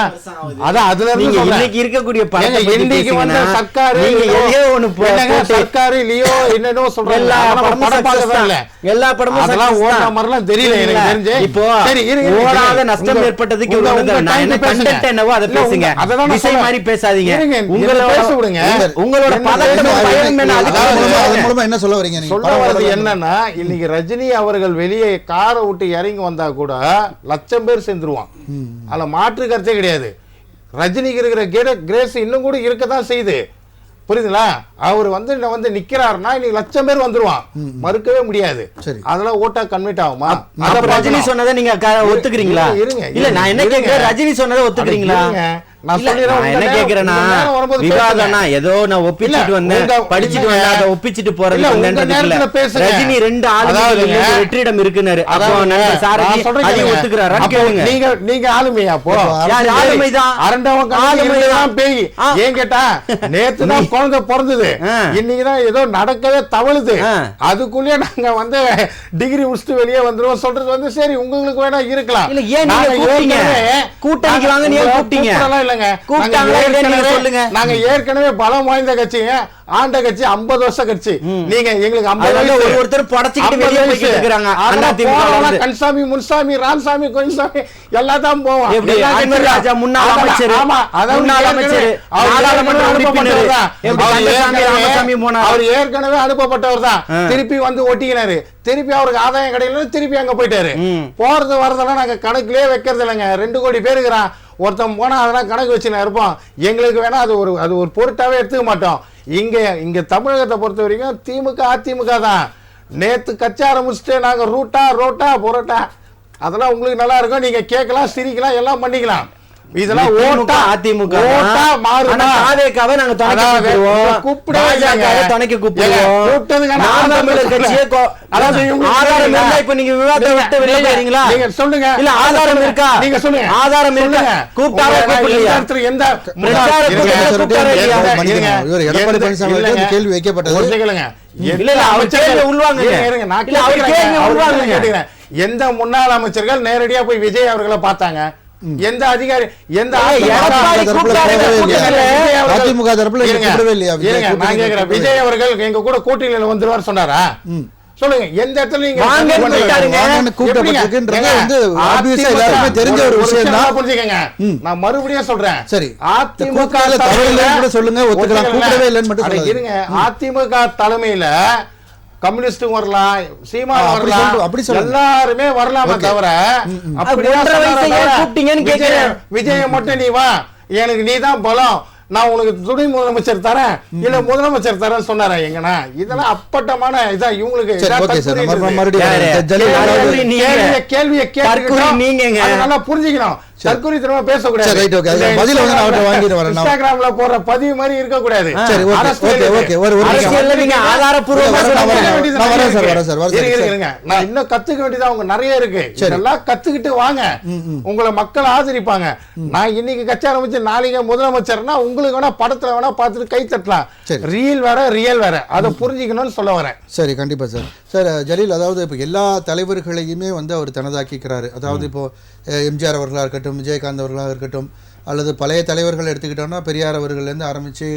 அதான் அதுல இருந்து இருக்கக்கூடிய இன்னைக்கு வந்த சர்க்காரு லியோ என்னென்னோ சொல்றாங்க. எல்லா படமும் அதெல்லாம் ஓடுற மாதிரிலாம் தெரியல எனக்கு தெரிஞ்சு. இப்போ ஓடாத நஷ்டம் ஏற்பட்டதுக்கு என்னவோ அதை பேசுங்க, விசை மாதிரி பேசாதீங்க. உங்களோட மூலமா என்ன சொல்ல வரீங்க? சொல்ல வர்றது என்னன்னா, இன்னைக்கு ரஜினி அவர்கள் வெளியே காரை விட்டு இறங்கி வந்தா கூட 1,00,000 பேர் சேர்ந்துருவான். அதுல மாற்று கருத்தே கிடையாது. ரஜினிக்கு இருக்கிற கிரேஸ் இன்னும் கூட இருக்கதான் செய்யுது, புரியுதுங்களா? அவர் வந்து நிக்கிறாருன்னா இன்னைக்கு 1,00,000 பேர் வந்துருவான், மறுக்கவே முடியாது. அதெல்லாம் ஓட்டா கன்வெர்ட் ஆகுமா? ரஜினி சொன்னதை நீங்க ஒத்துக்கிறீங்களா? இல்ல நான் என்ன கேக்குறேன், ரஜினி சொன்னதை ஒத்துக்கிறீங்களா? நான் என்ன கேக்குறேன்னா, விவாதம்னா ஏதோ நான் ஒப்பிச்சுட்டு வந்தேன், படிச்சுட்டு வந்தேன், அதை ஒப்பிச்சுட்டு போறது ரஜினி 2 ஆளுங்க வெற்றிடம் இருக்குன்னாரு. ஒத்துக்கிறாரா? நீங்க ஆளுமையா? அப்போ ஆளுமைதான், ஆளுமைதான் பேய். ஏன் கேட்டா நேத்து தான் குழந்தை பிறந்தது, இன்னைக்குதான் ஏதோ நடக்கவே தவழுது. அதுக்குள்ளே நாங்க வந்து டிகிரி முடிச்சுட்டு வெளியே வந்துருவோம் சொல்றது வந்து சரி, உங்களுக்கு வேணா இருக்கலாம். கூட்டணிக்கு வாங்க, நீங்க கூப்பிட்டீங்க இல்லங்க. நாங்க ஏற்கனவே பலம் வாய்ந்த கட்சிங்க, ஆண்ட கட்சி, 50 வருஷ கட்சி. நீங்க எங்களுக்கு 50 ஒருத்தர் படைச்சிட்டு வெளியே போயிட்டு இருக்காங்க. கன்சாமி, முன்சாமி, ராமசாமி, கோயில்சாமி எல்லாத்தான் போவோம். முன்னாள் அமைச்சர், அவர் ஏற்கனவே அனுப்பப்பட்டவர் தான், திருப்பி வந்து ஒட்டிக்கினாரு. திருப்பி அவருக்கு ஆதாயம் கிடைக்கல, திருப்பி அங்க போயிட்டாரு. போறது வரதெல்லாம் நாங்க கணக்குலயே வைக்கிறது இல்லைங்க. 2 கோடி பேர் இருக்கிறான், ஒருத்தன் போனா அதெல்லாம் கணக்கு வச்சுன்னு இருப்போம். எங்களுக்கு வேணா அது ஒரு பொருட்டாவே எடுத்துக்க மாட்டோம். இங்க தமிழகத்தை பொறுத்த வரைக்கும் திமுக அதிமுக தான். நேத்து கட்சி ஆரம்பிச்சுட்டு நாங்க ரோட்டா பொரோட்டா அதெல்லாம் உங்களுக்கு நல்லா இருக்கும், நீங்க கேட்கலாம், சிரிக்கலாம், எல்லாம் பண்ணிக்கலாம். இதெல்லாம் ஓட்டா அதிமுக ஓட்டா மாறுனா ஆதேகாவை நாங்க துணைக்கு கூப்பிடுவோம். நாம் தமிழர் கட்சியே அதாவது ஆதாரம் இல்ல. இப்ப நீங்க விவாதத்தை விட்டு வெளியே போறீங்களா? நீங்க சொல்லுங்க. இல்ல ஆதாரம் இருக்கா? நீங்க சொல்லுங்க. ஆதாரம் இருக்கா? கூப்பிட்டாவே கூப்பிடலையா? எந்த எடப்பாடி பழனிசாமி கேள்வி வைக்கப்பட்டது இல்ல அவர் கேள்வி உள்வாங்க. இல்ல அவர் கேள்வி உள்வாங்க. எந்த முன்னாள் அமைச்சர்கள் நேரடியா போய் விஜய் அவர்களை பார்த்தாங்க? எந்த அதிகாரி, எந்த அதிமுக தரப்புல விஜய் அவர்கள் எங்க கூட கூட்டணியில வந்துருவார் சொன்னாரா? சொல்லுங்க, எந்த இடத்துல நீங்க தெரிஞ்ச ஒரு விஷயம் தான். புரிஞ்சுக்கங்க, நான் மறுபடியும் சொல்றேன். சரி, அதிமுக சொல்லுங்க, ஒத்துக்கலாம், கூப்பிடவே இல்லைன்னு மட்டும் இருங்க. அதிமுக தலைமையில கம்யூனிஸ்டும் வரலாம், சீமான் வரலாம், எல்லாருமே வரலாமே தவிர விஜய மட்டும் நீ வா, எனக்கு நீதான் பலம், நான் உனக்கு துணை முதலமைச்சர் தரேன், இல்ல முதலமைச்சர் தரேன் சொன்னாரா? எங்கன்னா இதெல்லாம் அப்பட்டமான இதான் இவங்களுக்கு. கேள்வியை நல்லா புரிஞ்சுக்கணும். தற்கொலைத்தனமா பேசக்கூடாது. இன்ஸ்டாகிராம்ல போற பதிவு மாதிரி இருக்க கூடாது. நான் இன்னும் கத்துக்க வேண்டியது அவங்க நிறைய இருக்கு. இதெல்லாம் கத்துக்கிட்டு வாங்க, உங்களை மக்கள் ஆதரிப்பாங்க. நான் இன்னைக்கு கட்சி ஆரம்பிச்சு நாளைக்கு முதலமைச்சர்னா உங்களுக்கு வேணா படத்துல வேணா பார்த்துட்டு கை தட்டலாம். ரியல் வேற, ரியல் வேற, அதை புரிஞ்சுக்கணும்னு சொல்ல வரேன். சரி, கண்டிப்பா சார். சார் ஜலீல், அதாவது இப்போ எல்லா தலைவர்களையுமே வந்து அவர் தனதாக்கிக்கிறாரு. அதாவது இப்போ எம்ஜிஆர் அவர்களாக இருக்கட்டும், விஜயகாந்த் அவர்களாக இருக்கட்டும், அல்லது பழைய தலைவர்கள் எடுத்துக்கிட்டோம்னா பெரியார் அவர்கள்லேருந்து ஆரம்பித்து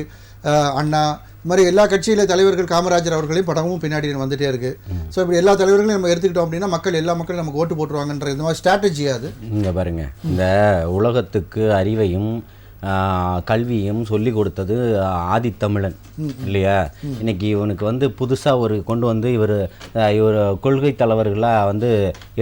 அண்ணா இது மாதிரி எல்லா கட்சியில தலைவர்கள் காமராஜர் அவர்களையும் படமும் பின்னாடி வந்துட்டே இருக்கு. ஸோ இப்படி எல்லா தலைவர்களையும் நம்ம எடுத்துக்கிட்டோம் அப்படின்னா எல்லா மக்களும் நமக்கு ஓட்டு போட்டுருவாங்கன்ற இந்த மாதிரி ஸ்ட்ராட்டஜியா அது. இங்கே பாருங்க, இந்த உலகத்துக்கு அறிவையும் கல்வியும் சொல்லி கொடுத்தது ஆதித்தமிழன் இல்லையா? இன்னைக்கு இவனுக்கு வந்து புதுசாக ஒரு கொண்டு வந்து இவர் கொள்கை தலைவர்களாக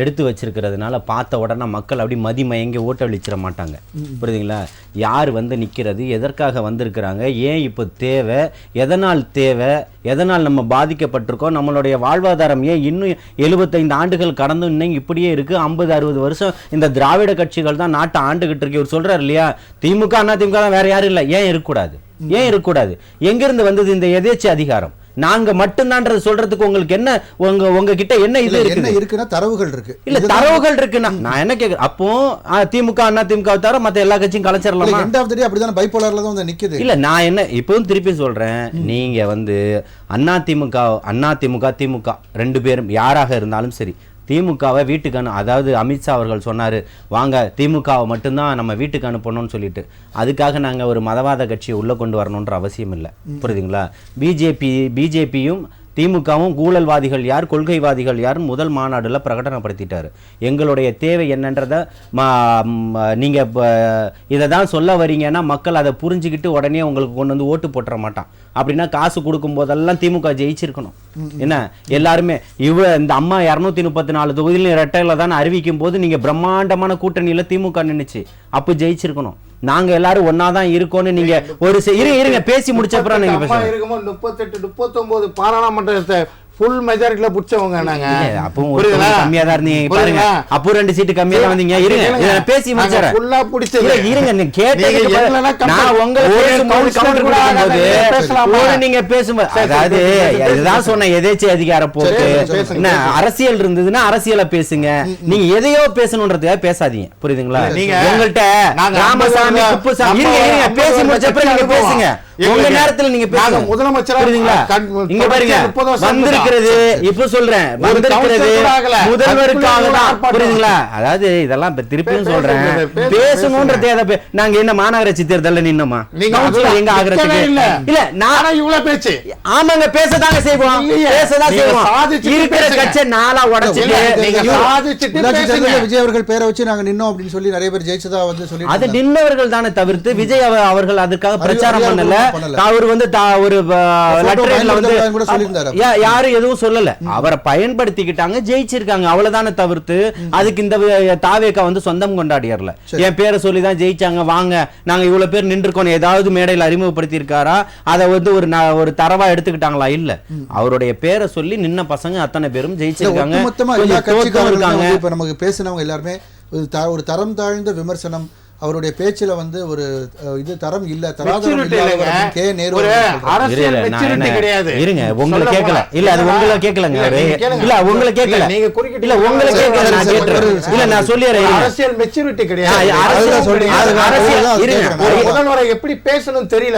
எடுத்து வச்சிருக்கிறதுனால பார்த்த உடனே மக்கள் அப்படி மதிமயங்கி ஓட்டளிச்சிட மாட்டாங்க. புரியுதுங்களா? யார் நிற்கிறது, எதற்காக வந்திருக்கிறாங்க, ஏன் இப்போ தேவை, எதனால் தேவை, எதனால் நம்ம பாதிக்கப்பட்டிருக்கோம், நம்மளுடைய வாழ்வாதாரம் ஏன் இன்னும் 75 ஆண்டுகள் கடந்து இன்னும் இப்படியே இருக்குது, 50-60 வருஷம் இந்த திராவிட கட்சிகள் தான் நாட்டை ஆண்டுகிட்டு இருக்கு. இவர் சொல்கிறார் இல்லையா, திமுக அதிமுக தான், வேற யாரும் இல்லை. ஏன் இருக்கக்கூடாது? ஏன் இருக்கக்கூடாது? எங்கிருந்து வந்தது இந்த எதேச்ச அதிகாரம்? நாங்க மட்டும்தான் சொல்றதுக்கு உங்களுக்கு என்ன, உங்ககிட்ட என்ன இது இருக்குன்னா தரவுகள் இருக்கு. இல்ல தரவுகள் இருக்குன்னா நான் என்ன கேக்குறேன், அப்போ திமுக அதிமுக தவிர மத்த எல்லா கட்சியும் கலைச்சிடலாம். எண்ட் ஆஃப் தி டே அப்படிதான் பைபோலார்ல தான் நிக்குது. இல்ல நான் என்ன இப்பவும் திருப்பி சொல்றேன், நீங்க அதிமுக திமுக 2 பேரும் யாராக இருந்தாலும் சரி, திமுகவை வீட்டுக்கு அதாவது அமித்ஷா அவர்கள் சொன்னார், வாங்க திமுகவை மட்டும்தான் நம்ம வீட்டுக்கு அனுப்பணும்னு சொல்லிட்டு, அதுக்காக நாங்கள் ஒரு மதவாத கட்சியை உள்ளே கொண்டு வரணுன்ற அவசியம் இல்லை. புரியுதுங்களா? பிஜேபியும் திமுகவும் ஊழல்வாதிகள் யார், கொள்கைவாதிகள் யார் முதல் மாநாடுல பிரகடனப்படுத்திட்டாரு. எங்களுடைய தேவை என்னன்றதை நீங்கள் இதை தான் சொல்ல வரீங்கன்னா மக்கள் அதை புரிஞ்சுக்கிட்டு உடனே உங்களுக்கு கொண்டு வந்து ஓட்டு போட்டுற மாட்டான். அப்படின்னா காசு கொடுக்கும் போதெல்லாம் திமுக ஜெயிச்சிருக்கணும். என்ன எல்லாருமே இந்த அம்மா 234 தொகுதியிலும் இரட்டையில தான் அறிவிக்கும் போது நீங்கள் பிரம்மாண்டமான கூட்டணியில் திமுக நின்றுச்சு, அப்போ ஜெயிச்சிருக்கணும். நாங்க எல்லாரும் ஒன்னாதான் இருக்கோம்னு நீங்க ஒரு இருங்க பேசி முடிச்ச அப்புறம் நீங்க பேசுங்க. 38-39 பாராளுமன்றத்தை ஃபுல் மெஜாரிட்டில புடிச்சவங்க நாங்க. அப்போ ஒரு கம்மியா தான் இருந்தீங்க பாருங்க, அப்போ 2 சீட் கம்மியா தான் வந்தீங்க. இருங்க இத பேசி முடிச்சறேன். ஃபுல்லா புடிச்சது இருங்க, நீங்க கேட்டீங்க, நான் உங்க பேசும்போது கவுண்டர் கொடுக்கும்போது ஒரு நீங்க பேசும்போது அதாவது இதுதான் சொன்ன எதேச்ச அதிகார போக்கு. என்ன அரசியல் இருந்ததுன்னா அரசியலை பேசுங்க, நீங்க எதையோ பேசணும்ன்றதுக்காக பேசாதீங்க. புரியுதுங்களா? உங்கள்ட்ட ராமசாமி குப்புசாமி இருங்க பேசி முடிச்ச அப்புறம் நீங்க பேசுங்க. உங்க நேரத்துல நீங்க பேசுங்க. முதலமைச்சர் புரியுதுங்களா? இங்க பாருங்க, வந்திருக்கிறது இப்ப சொல்றேன், வந்திருக்கிறது முதல்வருக்காக தான். புரியுதுங்களா? அதாவது இதெல்லாம் திருப்பியும் சொல்றேன், பேசணும்ன்றதே. நாங்க என்ன மாநகராட்சி தேர்தல்ல நின்னோமா? எங்க ஆகிறதுக்கு இல்ல. நான் இவ்வளவு பேச்சு ஆமாங்க பேசதாங்க செய்வோம், பேசதான் செய்வோம். இருக்கிற கட்சி நாளா உடைச்சிட்டு விஜய் அவர்கள் பேரை வச்சு நாங்க நின்னோம் அப்படின்னு சொல்லி நிறைய பேர் ஜெயிச்சதா சொல்லி அது நின்னவர்கள் தானே தவிர்த்து விஜய் அவர்கள் அதுக்காக பிரச்சாரம் பண்ணல. அவர் ஒரு யாரும் எதுவும் சொல்லல, அவரை பயன்படுத்திக்கிட்டாங்க, ஜெயிச்சிருக்காங்க, அவ்வளவுதானே தவிர்த்து அதுக்கு இந்த தாவேக்கா சொந்தம் கொண்டாடியர்ல என் பேரை சொல்லிதான் ஜெயிச்சாங்க, வாங்க நாங்க இவ்வளவு பேர் நின்றுக்கோம் ஏதாவது மேடையில் அறிமுகப்படுத்தி இருக்காரா, அதை ஒரு தரவா எடுத்துக்கிட்டாங்களா? இல்ல, அவருடைய பேரை சொல்லி நின்ன பசங்க அத்தனை பேரும் ஜெயிச்சிருக்காங்க. இப்ப நமக்கு பேசினவங்க எல்லாருமே ஒரு தரம் தாழ்ந்த விமர்சனம், அவருடைய பேச்சுல ஒரு இது தரம் இல்ல, இருங்க உங்களை கேட்கல இல்ல, அது உங்களை கேட்கலங்க இல்ல, உங்களை கேட்கல இல்ல, உங்களை கேட்கல இல்ல, நான் சொல்லிடுறேன். அரசியல் மெச்சூரிட்டி கிடையாது. முதல்வரை எப்படி பேசணும் தெரியல.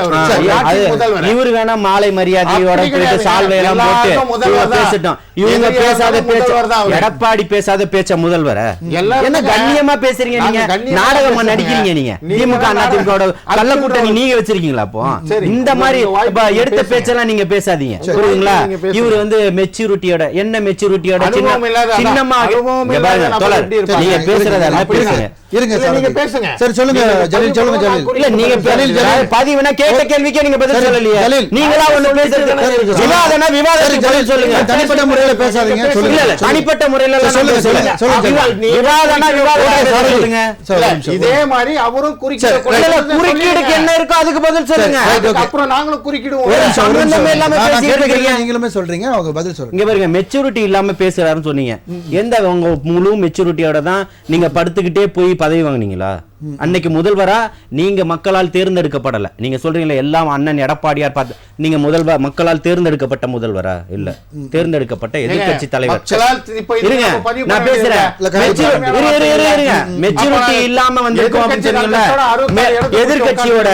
இவரு வேணா மாலை மரியாதையோட போயிட்டு சால்வை எல்லாம் போட்டு பேசிட்டோம். இவங்க பேசாத பேச்ச, எடப்பாடி பேசாத பேச்ச முதல்வர என்ன கண்ணியமா பேசுறீங்க நீங்க? நாடகமா நடிக்கிறீங்க நீங்க. திமுக அதிமுக கள்ள கூட்டணி நீங்க வச்சிருக்கீங்களா? அப்போ இந்த மாதிரி எடுத்த பேச்செல்லாம் நீங்க பேசாதீங்க. புரியுதுங்களா? இவரு மெச்சூரிட்டியோட என்ன மெச்சூரிட்டியோட சின்னமா நீங்க பேசுறதெல்லாம் பேசுங்க. நீங்க பேசுங்க. சரி சொல்லுங்க ஜலீல், சொல்லுங்க ஜலீல். இல்ல நீங்க ஜலீல் பதிவுனா கேட்ட கேள்விக்கே நீங்க பதில் சொல்லலையே. நீங்களா ஒண்ணு பேசுறது விவாதனா விவாதத்துக்கு பதில் சொல்லுங்க. தனிப்பட்ட முறையில பேசாதீங்க. சொல்லுங்க. இல்ல தனிப்பட்ட முறையில சொல்லுங்க. விவாதனா விவாதத்துக்கு சொல்லுங்க. இதே மாதிரி அவரும் குறுக்கீடுக்கு என்ன இருக்கோ அதுக்கு பதில் சொல்லுங்க. அப்புறம் நாங்களும் குறுக்கிடுவோம். சம்பந்தமே இல்லாம பேசிட்டு நீங்களுமே சொல்றீங்க, அவங்க பதில் சொல்லுங்க. இங்க பாருங்க, மெச்சூரிட்டி இல்லாம பேசுறாருன்னு சொன்னீங்க. எந்த உங்க முழு மெச்சூரிட்டியோட தான் நீங்க படுத்துக்கிட்டே போய் பதவி வாங்குனீங்களா? அன்னைக்கு முதல்வரா நீங்க மக்களால் தேர்ந்தெடுக்கப்படல. நீங்க சொல்றீங்களா எல்லாம் அண்ணன் எடப்பாடியார் பார்த்து, நீங்க மக்களால் தேர்ந்தெடுக்கப்பட்ட முதல்வரா? இல்ல, தேர்ந்தெடுக்கப்பட்ட எதிர்க்கட்சி தலைவர். இருங்க நான் பேசுறேன். மெச்சூரிட்டி இல்லாம வந்திருக்கோம் அப்படின்னு சொன்னீங்கல்ல, எதிர்க்கட்சியோட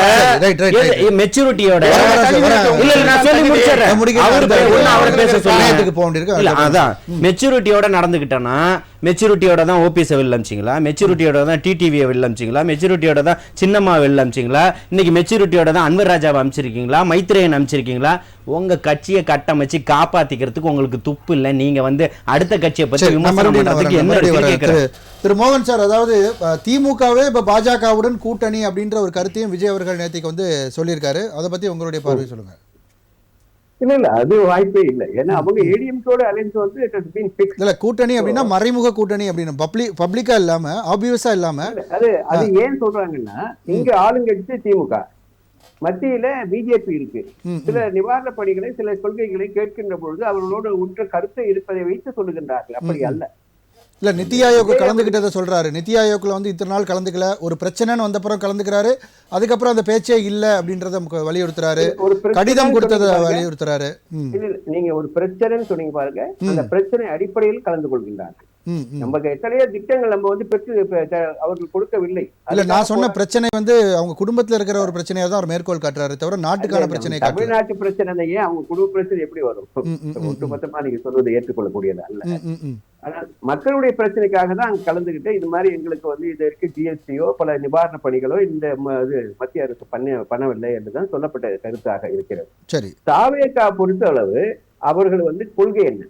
மெச்சூரிட்டியோட இல்ல நான் சொல்லி முடிச்சிடுறேன். அவர் பேச சொல்லுங்க. அதான் மெச்சூரிட்டியோட நடந்துகிட்டேன்னா, மெச்சூரிட்டியோட தான் ஓபிஎஸ் வெளில அமிச்சிங்களா? மெச்சூரிட்டியோட தான் டிடிவியை வெளில அமிச்சிங்களா? அமிச்சிங்களா? மெச்சூரிட்டியோட தான் சின்னம்மா வெளில அமிச்சிங்களா? இன்னைக்கு மெச்சூரிட்டியோட தான் அன்வர் ராஜாவை அமிச்சிருக்கீங்களா? மைத்ரேயன் அமிச்சிருக்கீங்களா? உங்க கட்சியை கட்டமைச்சு காப்பாத்திக்கிறதுக்கு உங்களுக்கு துப்பு இல்லை. நீங்க வந்து அடுத்த கட்சியை பத்தி விமர்சனம் பண்றதுக்கு என்ன இருக்குன்னு கேக்குறேன். திரு மோகன் சார், அதாவது திமுகவே இப்ப பாஜகவுடன் கூட்டணி அப்படின்ற ஒரு கருத்தையும் விஜய் அவர்கள் நேற்றுக்கு வந்து சொல்லியிருக்காரு. அதை பத்தி உங்களுடைய பார்வை சொல்லுங்க. இல்ல அது வாய்ப்பே இல்லை. ஏன்னா அவங்க ஏடிஎம்கோட அலைன்ஸ் வந்து இல்ல கூட்டணி அப்படின்னா மறைமுக கூட்டணி அப்படின்னு பப்ளிக்கா இல்லாம ஆப்வியஸா இல்லாம அது ஏன் சொல்றாங்கன்னா, இங்க ஆளுங்கட்சி திமுக, மத்தியில பிஜேபி இருக்கு. சில நிவாரண பணிகளை சில கொள்கைகளை கேட்கின்ற பொழுது அவர்களோட உற்ற கருத்தை இருப்பதை வைத்து சொல்லுகின்றார்கள். அப்படி அல்ல. இல்ல நித்தி ஆயோக் கலந்துகிட்டதை சொல்றாரு. நித்தி ஆயோக்ல வந்து இத்தனை நாள் கலந்துக்கல, ஒரு பிரச்சனைன்னு வந்தப்புறம் கலந்துக்கிறாரு, அதுக்கப்புறம் அந்த பேச்சே இல்ல அப்படின்றத வலியுறுத்துறாரு, கடிதம் கொடுத்ததை வலியுறுத்துறாரு. நீங்க ஒரு பிரச்சனைன்னு சொன்னீங்க பாருங்க, அந்த பிரச்சனை அடிப்படையில் கலந்து கொள்கின்றார்கள். நமக்கு எத்தனையோ திட்டங்கள் நம்ம வந்து பெற்று அவர்கள் கொடுக்கவில்லை. இல்ல நான் சொன்ன பிரச்சனை வந்து அவங்க குடும்பத்துல இருக்கிற ஒரு பிரச்சனையா தான் அவர் மேற்கோள் காட்டுறாரு, தவிர நாட்டுக்கான பிரச்சனை. தமிழ்நாட்டு பிரச்சனை ஏன் அவங்க குடும்ப பிரச்சனை எப்படி வரும்? ஒட்டுமொத்தமா நீங்க சொல்வதை ஏற்றுக்கொள்ளக்கூடியது அல்ல. ஆனால் மக்களுடைய பிரச்சனைக்காக தான் அங்க கலந்துகிட்டு இது மாதிரி எங்களுக்கு வந்து இதற்கு ஜிஎஸ்டியோ பல நிவாரண பணிகளோ இந்த மத்திய அரசு பண்ணவில்லை என்றுதான் சொல்லப்பட்ட கருத்தாக இருக்கிறது. சரி, தாவேகா பொறுத்த அளவு அவர்கள் வந்து கொள்கை என்ன,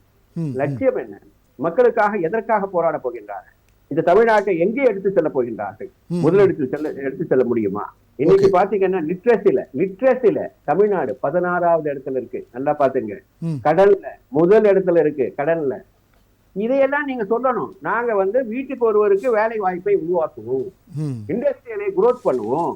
லட்சியம் என்ன, மக்களுக்காக எதற்காக போராட போகின்றார்கள், இந்த தமிழ்நாட்டை எங்கே எடுத்து செல்ல போகின்றார்கள், முதலிடத்தில் எடுத்து செல்ல முடியுமா? இன்னைக்கு பாத்தீங்கன்னா லிட்ரஸில தமிழ்நாடு 16வது இடத்துல இருக்கு. நல்லா பாத்துங்க. கடல்ல முதல் இடத்துல இருக்கு. கடல்ல இதையெல்லாம் நீங்க சொல்லணும். நாங்க வந்து வீட்டுக்கு ஒருவருக்கு வேலை வாய்ப்பை உருவாக்குவோம், இண்டஸ்ட்ரியலை குரோத் பண்ணுவோம்,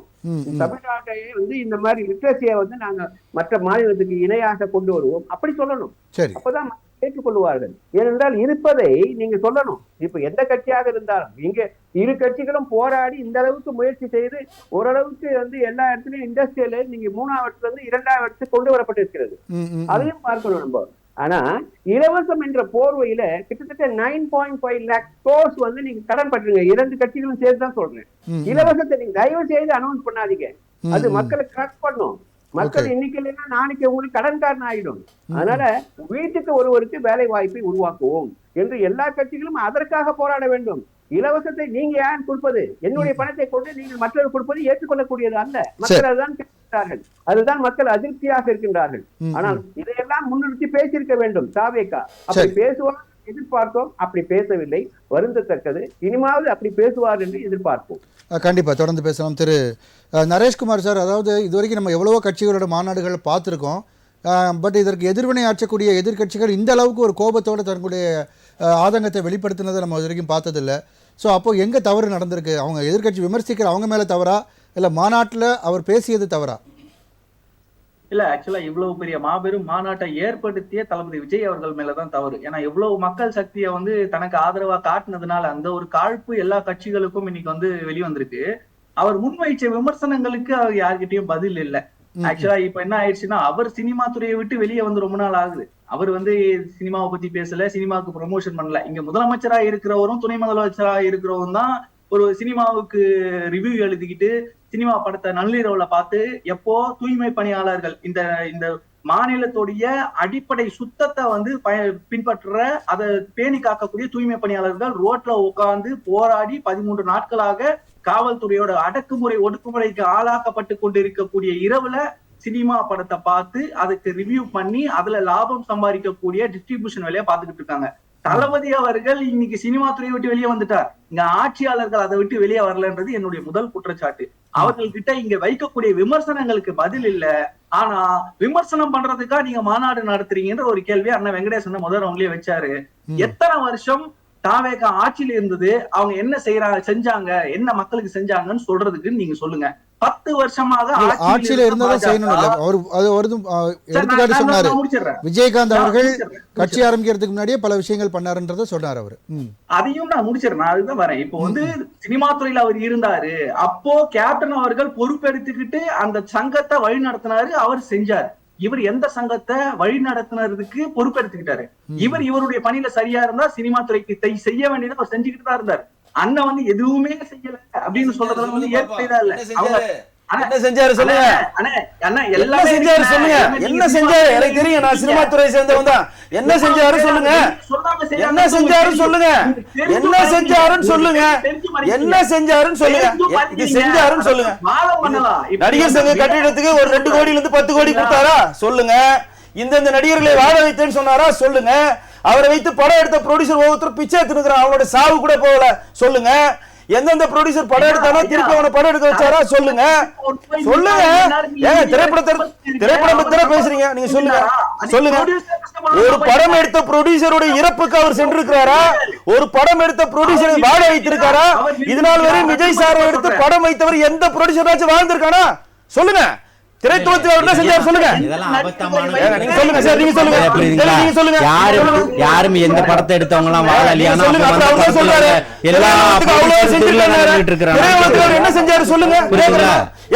தமிழ்நாட்டையே வந்து இந்த மாதிரி லிட்ரஸியை வந்து நாங்க மற்ற மாநிலத்துக்கு இணையாக கொண்டு வருவோம், அப்படி சொல்லணும். அப்பதான் ஏற்றுக்கொள்வார்கள். ஏனென்றால் இருப்பதை நீங்க சொல்லணும். இப்ப எந்த கட்சியாக இருந்தாலும் இங்க இரு கட்சிகளும் போராடி இந்த அளவுக்கு முயற்சி செய்து ஓரளவுக்கு வந்து எல்லா இடத்துலயும் இண்டஸ்ட்ரியல நீங்க 3ஆவது இடத்துல இருந்து 2ஆவது இடத்துக்கு கொண்டு வரப்பட்டிருக்கிறது. அதையும் பார்க்கணும் நம்ம. ஆனா இலவசம் என்ற போர்வையில கிட்டத்தட்ட 9.5 lakh crores வந்து நீங்க கடன் பண்றீங்க. 2 கட்சிகளும் சேர்த்து தான் சொல்றேன். இலவசத்தை நீங்க தயவு செய்து அனௌன்ஸ் பண்ணாதீங்க. அது மக்களை கரெக்ட் பண்ணும். மக்கள் இன்னைக்கு இல்லைன்னா நாளைக்கு உங்களுக்கு கடன்காரன் ஆகிடும். அதனால வீட்டுக்கு ஒருவருக்கு வேலை வாய்ப்பை உருவாக்குவோம் என்று எல்லா கட்சிகளும் அதற்காக போராட வேண்டும். இலவசத்தை நீங்க யார் கொடுப்பது, என்னுடைய பணத்தை கொண்டு நீங்கள் மற்றவர் கொடுப்பது ஏற்றுக்கொள்ளக்கூடியது அல்ல. மக்கள் அதுதான் கேட்கிறார்கள், அதுதான் மக்கள் அதிருப்தியாக இருக்கின்றார்கள். ஆனால் இதையெல்லாம் முன்னிறுத்தி பேசியிருக்க வேண்டும் தாவேகா. அப்படி பேசுவார் எதிர்பார்த்தோம், அப்படி பேசவில்லை, வருந்தத்தக்கது. இனிமாவது அப்படி பேசுவார் என்று எதிர்பார்ப்போம். கண்டிப்பா தொடர்ந்து பேசலாம். திரு நரேஷ்குமார் சார், அதாவது இதுவரைக்கும் நம்ம எவ்வளவோ கட்சிகளோட மாநாடுகளை பார்த்துருக்கோம். பட் இதற்கு எதிர்வினை ஆற்றக்கூடிய எதிர்கட்சிகள் இந்த அளவுக்கு ஒரு கோபத்தோடு தன்னுடைய ஆதங்கத்தை வெளிப்படுத்தினதை நம்ம இது வரைக்கும் பார்த்ததில்லை. ஸோ அப்போ எங்கே தவறு நடந்திருக்கு? அவங்க எதிர்கட்சி விமர்சிக்கிற அவங்க மேலே தவறா, இல்லை மாநாட்டில் அவர் பேசியது தவறா? இல்ல, ஆக்சுவலா இவ்வளவு பெரிய மாபெரும் மாநாட்டை ஏற்படுத்திய தளபதி விஜய் அவர்கள் மேலதான் தவறு. ஏன்னா இவ்வளவு மக்கள் சக்தியை வந்து தனக்கு ஆதரவா காட்டினதுனால அந்த ஒரு காழ்ப்பு எல்லா கட்சிகளுக்கும் இன்னைக்கு வந்து வெளிவந்திருக்கு. அவர் முன்வைச்ச விமர்சனங்களுக்கு அவர் யார்கிட்டயும் பதில் இல்லை. ஆக்சுவலா இப்ப என்ன ஆயிடுச்சுன்னா, அவர் சினிமா துறையை விட்டு வெளியே வந்து ரொம்ப நாள் ஆகுது. அவர் வந்து சினிமாவை பத்தி பேசல, சினிமாவுக்கு ப்ரமோஷன் பண்ணல. இங்க முதலமைச்சரா இருக்கிறவரும் துணை முதலமைச்சரா இருக்கிறவரும் தான் ஒரு சினிமாவுக்கு ரிவ்யூ எழுதிக்கிட்டு சினிமா படத்தை நள்ளிரவுல பார்த்து எப்போ தூய்மை பணியாளர்கள் இந்த மாநிலத்துடைய அடிப்படை சுத்தத்தை வந்து பின்பற்ற அதை பேணி காக்கக்கூடிய தூய்மை பணியாளர்கள் ரோட்ல உட்கார்ந்து போராடி 13 நாட்களாக காவல்துறையோட அடக்குமுறை ஒடுக்குமுறைக்கு ஆளாக்கப்பட்டு கொண்டு இருக்கக்கூடிய இரவுல சினிமா படத்தை பார்த்து அதுக்கு ரிவ்யூ பண்ணி அதுல லாபம் சம்பாதிக்கக்கூடிய டிஸ்ட்ரிபியூஷன் வேலையா பார்த்துக்கிட்டு இருக்காங்க. தளபதி அவர்கள் இன்னைக்கு சினிமா துறையை விட்டு வெளியே வந்துட்டார். இங்க ஆட்சியாளர்கள் அதை விட்டு வெளியே வரலன்றது என்னுடைய முதல் குற்றச்சாட்டு. அவர்கள்கிட்ட இங்க வைக்கக்கூடிய விமர்சனங்களுக்கு பதில் இல்ல. ஆனா விமர்சனம் பண்றதுக்கா நீங்க மாநாடு நடத்துறீங்கன்ற ஒரு கேள்வி அண்ணன் வெங்கடேசன் முதல் அவங்களே வச்சாரு. எத்தனை வருஷம் தாவேகா ஆட்சியில இருந்தது, அவங்க என்ன செஞ்சாங்க, என்ன மக்களுக்கு செஞ்சாங்கன்னு சொல்றதுக்கு நீங்க சொல்லுங்க. 10 வருஷமாக ஆட்சியில இருந்ததா செய்யணும் இல்ல. அவர் எடுத்துக்காட்டு சொன்னாரு. விஜயகாந்த் அவர்கள் கட்சி ஆரம்பிக்கிறதுக்கு முன்னாடியே பல விஷயங்கள் பண்ணாருன்றத சொன்னார் அவரு. அதையும் நான் முடிச்சிடறேன், அதுதான் வரேன். இப்போ வந்து சினிமா துறையில அவர் இருந்தாரு. அப்போ கேப்டன் அவர்கள் பொறுப்பெடுத்துக்கிட்டு அந்த சங்கத்தை வழி நடத்தினாரு, அவர் செஞ்சாரு. இவர் எந்த சங்கத்தை வழி நடத்தினதுக்கு பொறுப்பெடுத்துக்கிட்டாரு? இவருடைய பணியில சரியா இருந்தா சினிமா துறைக்கு செய்ய வேண்டியதை அவர் செஞ்சுக்கிட்டு தான் இருந்தார். அண்ணன் வந்து எதுவுமே செய்யல அப்படின்னு சொல்றதுல வந்து ஏற்பட்டதா இல்ல. என்ன செஞ்சாரு சொல்லுங்க. என்ன செஞ்சாரு சொல்லுங்க. என்ன செஞ்சாரு எனக்கு தெரியும். நான் சினிமா துறை சேர்ந்தவன் தான். என்ன செஞ்சாரு சொல்லுங்க. என்ன செஞ்சாரு சொல்லுங்க. என்ன செஞ்சாருன்னு சொல்லுங்க. என்ன செஞ்சாருன்னு சொல்லுங்க. இது செஞ்சாருன்னு சொல்லுங்க. நடிகர் சங்க கட்டிடத்துக்கு ஒரு 2 கோடியில இருந்து 10 கோடி கொடுத்தாரா சொல்லுங்க. இந்த நடிகர்களை வாழ வைத்தேன்னு சொன்னாரா சொல்லுங்க. அவரை வைத்து படம் எடுத்த ப்ரொடியூசர் ஒவ்வொருத்தர் பிச்சை எடுத்துக்கிறான். அவனோட சாவு கூட போகல சொல்லுங்க. எந்தெந்த ப்ரொடியூசர் படம் எடுத்தானோ திருப்பி அவனை படம் எடுக்க வச்சாரா சொல்லுங்க. சொல்லுங்க. ஏங்க திரைப்படம் பத்தி பேசுறீங்க. நீங்க சொல்லுங்க. சொல்லுங்க. ஒரு படம் எடுத்த ப்ரொடியூசரோட இறப்புக்கு அவர் சென்றிருக்கிறாரா? ஒரு படம் எடுத்த ப்ரொடியூசரை வாழ வைத்திருக்காரா? இதனால் வரை விஜய் சாரை எடுத்து படம் வைத்தவர் எந்த ப்ரொடியூசராச்சும் வாழ்ந்திருக்கானா சொல்லுங்க. திரைத்துவத்தில் என்ன செஞ்சாரு சொல்லுங்க. இதெல்லாம் அபத்தமான நீங்க சொல்லுங்க சார். நீங்க சொல்லுங்க. நீங்க சொல்லுங்க. யாரும் எந்த படத்தை எடுத்தவங்க எல்லாம் வாழலையா சொல்றாரு. எல்லா என்ன செஞ்சாரு சொல்லுங்க.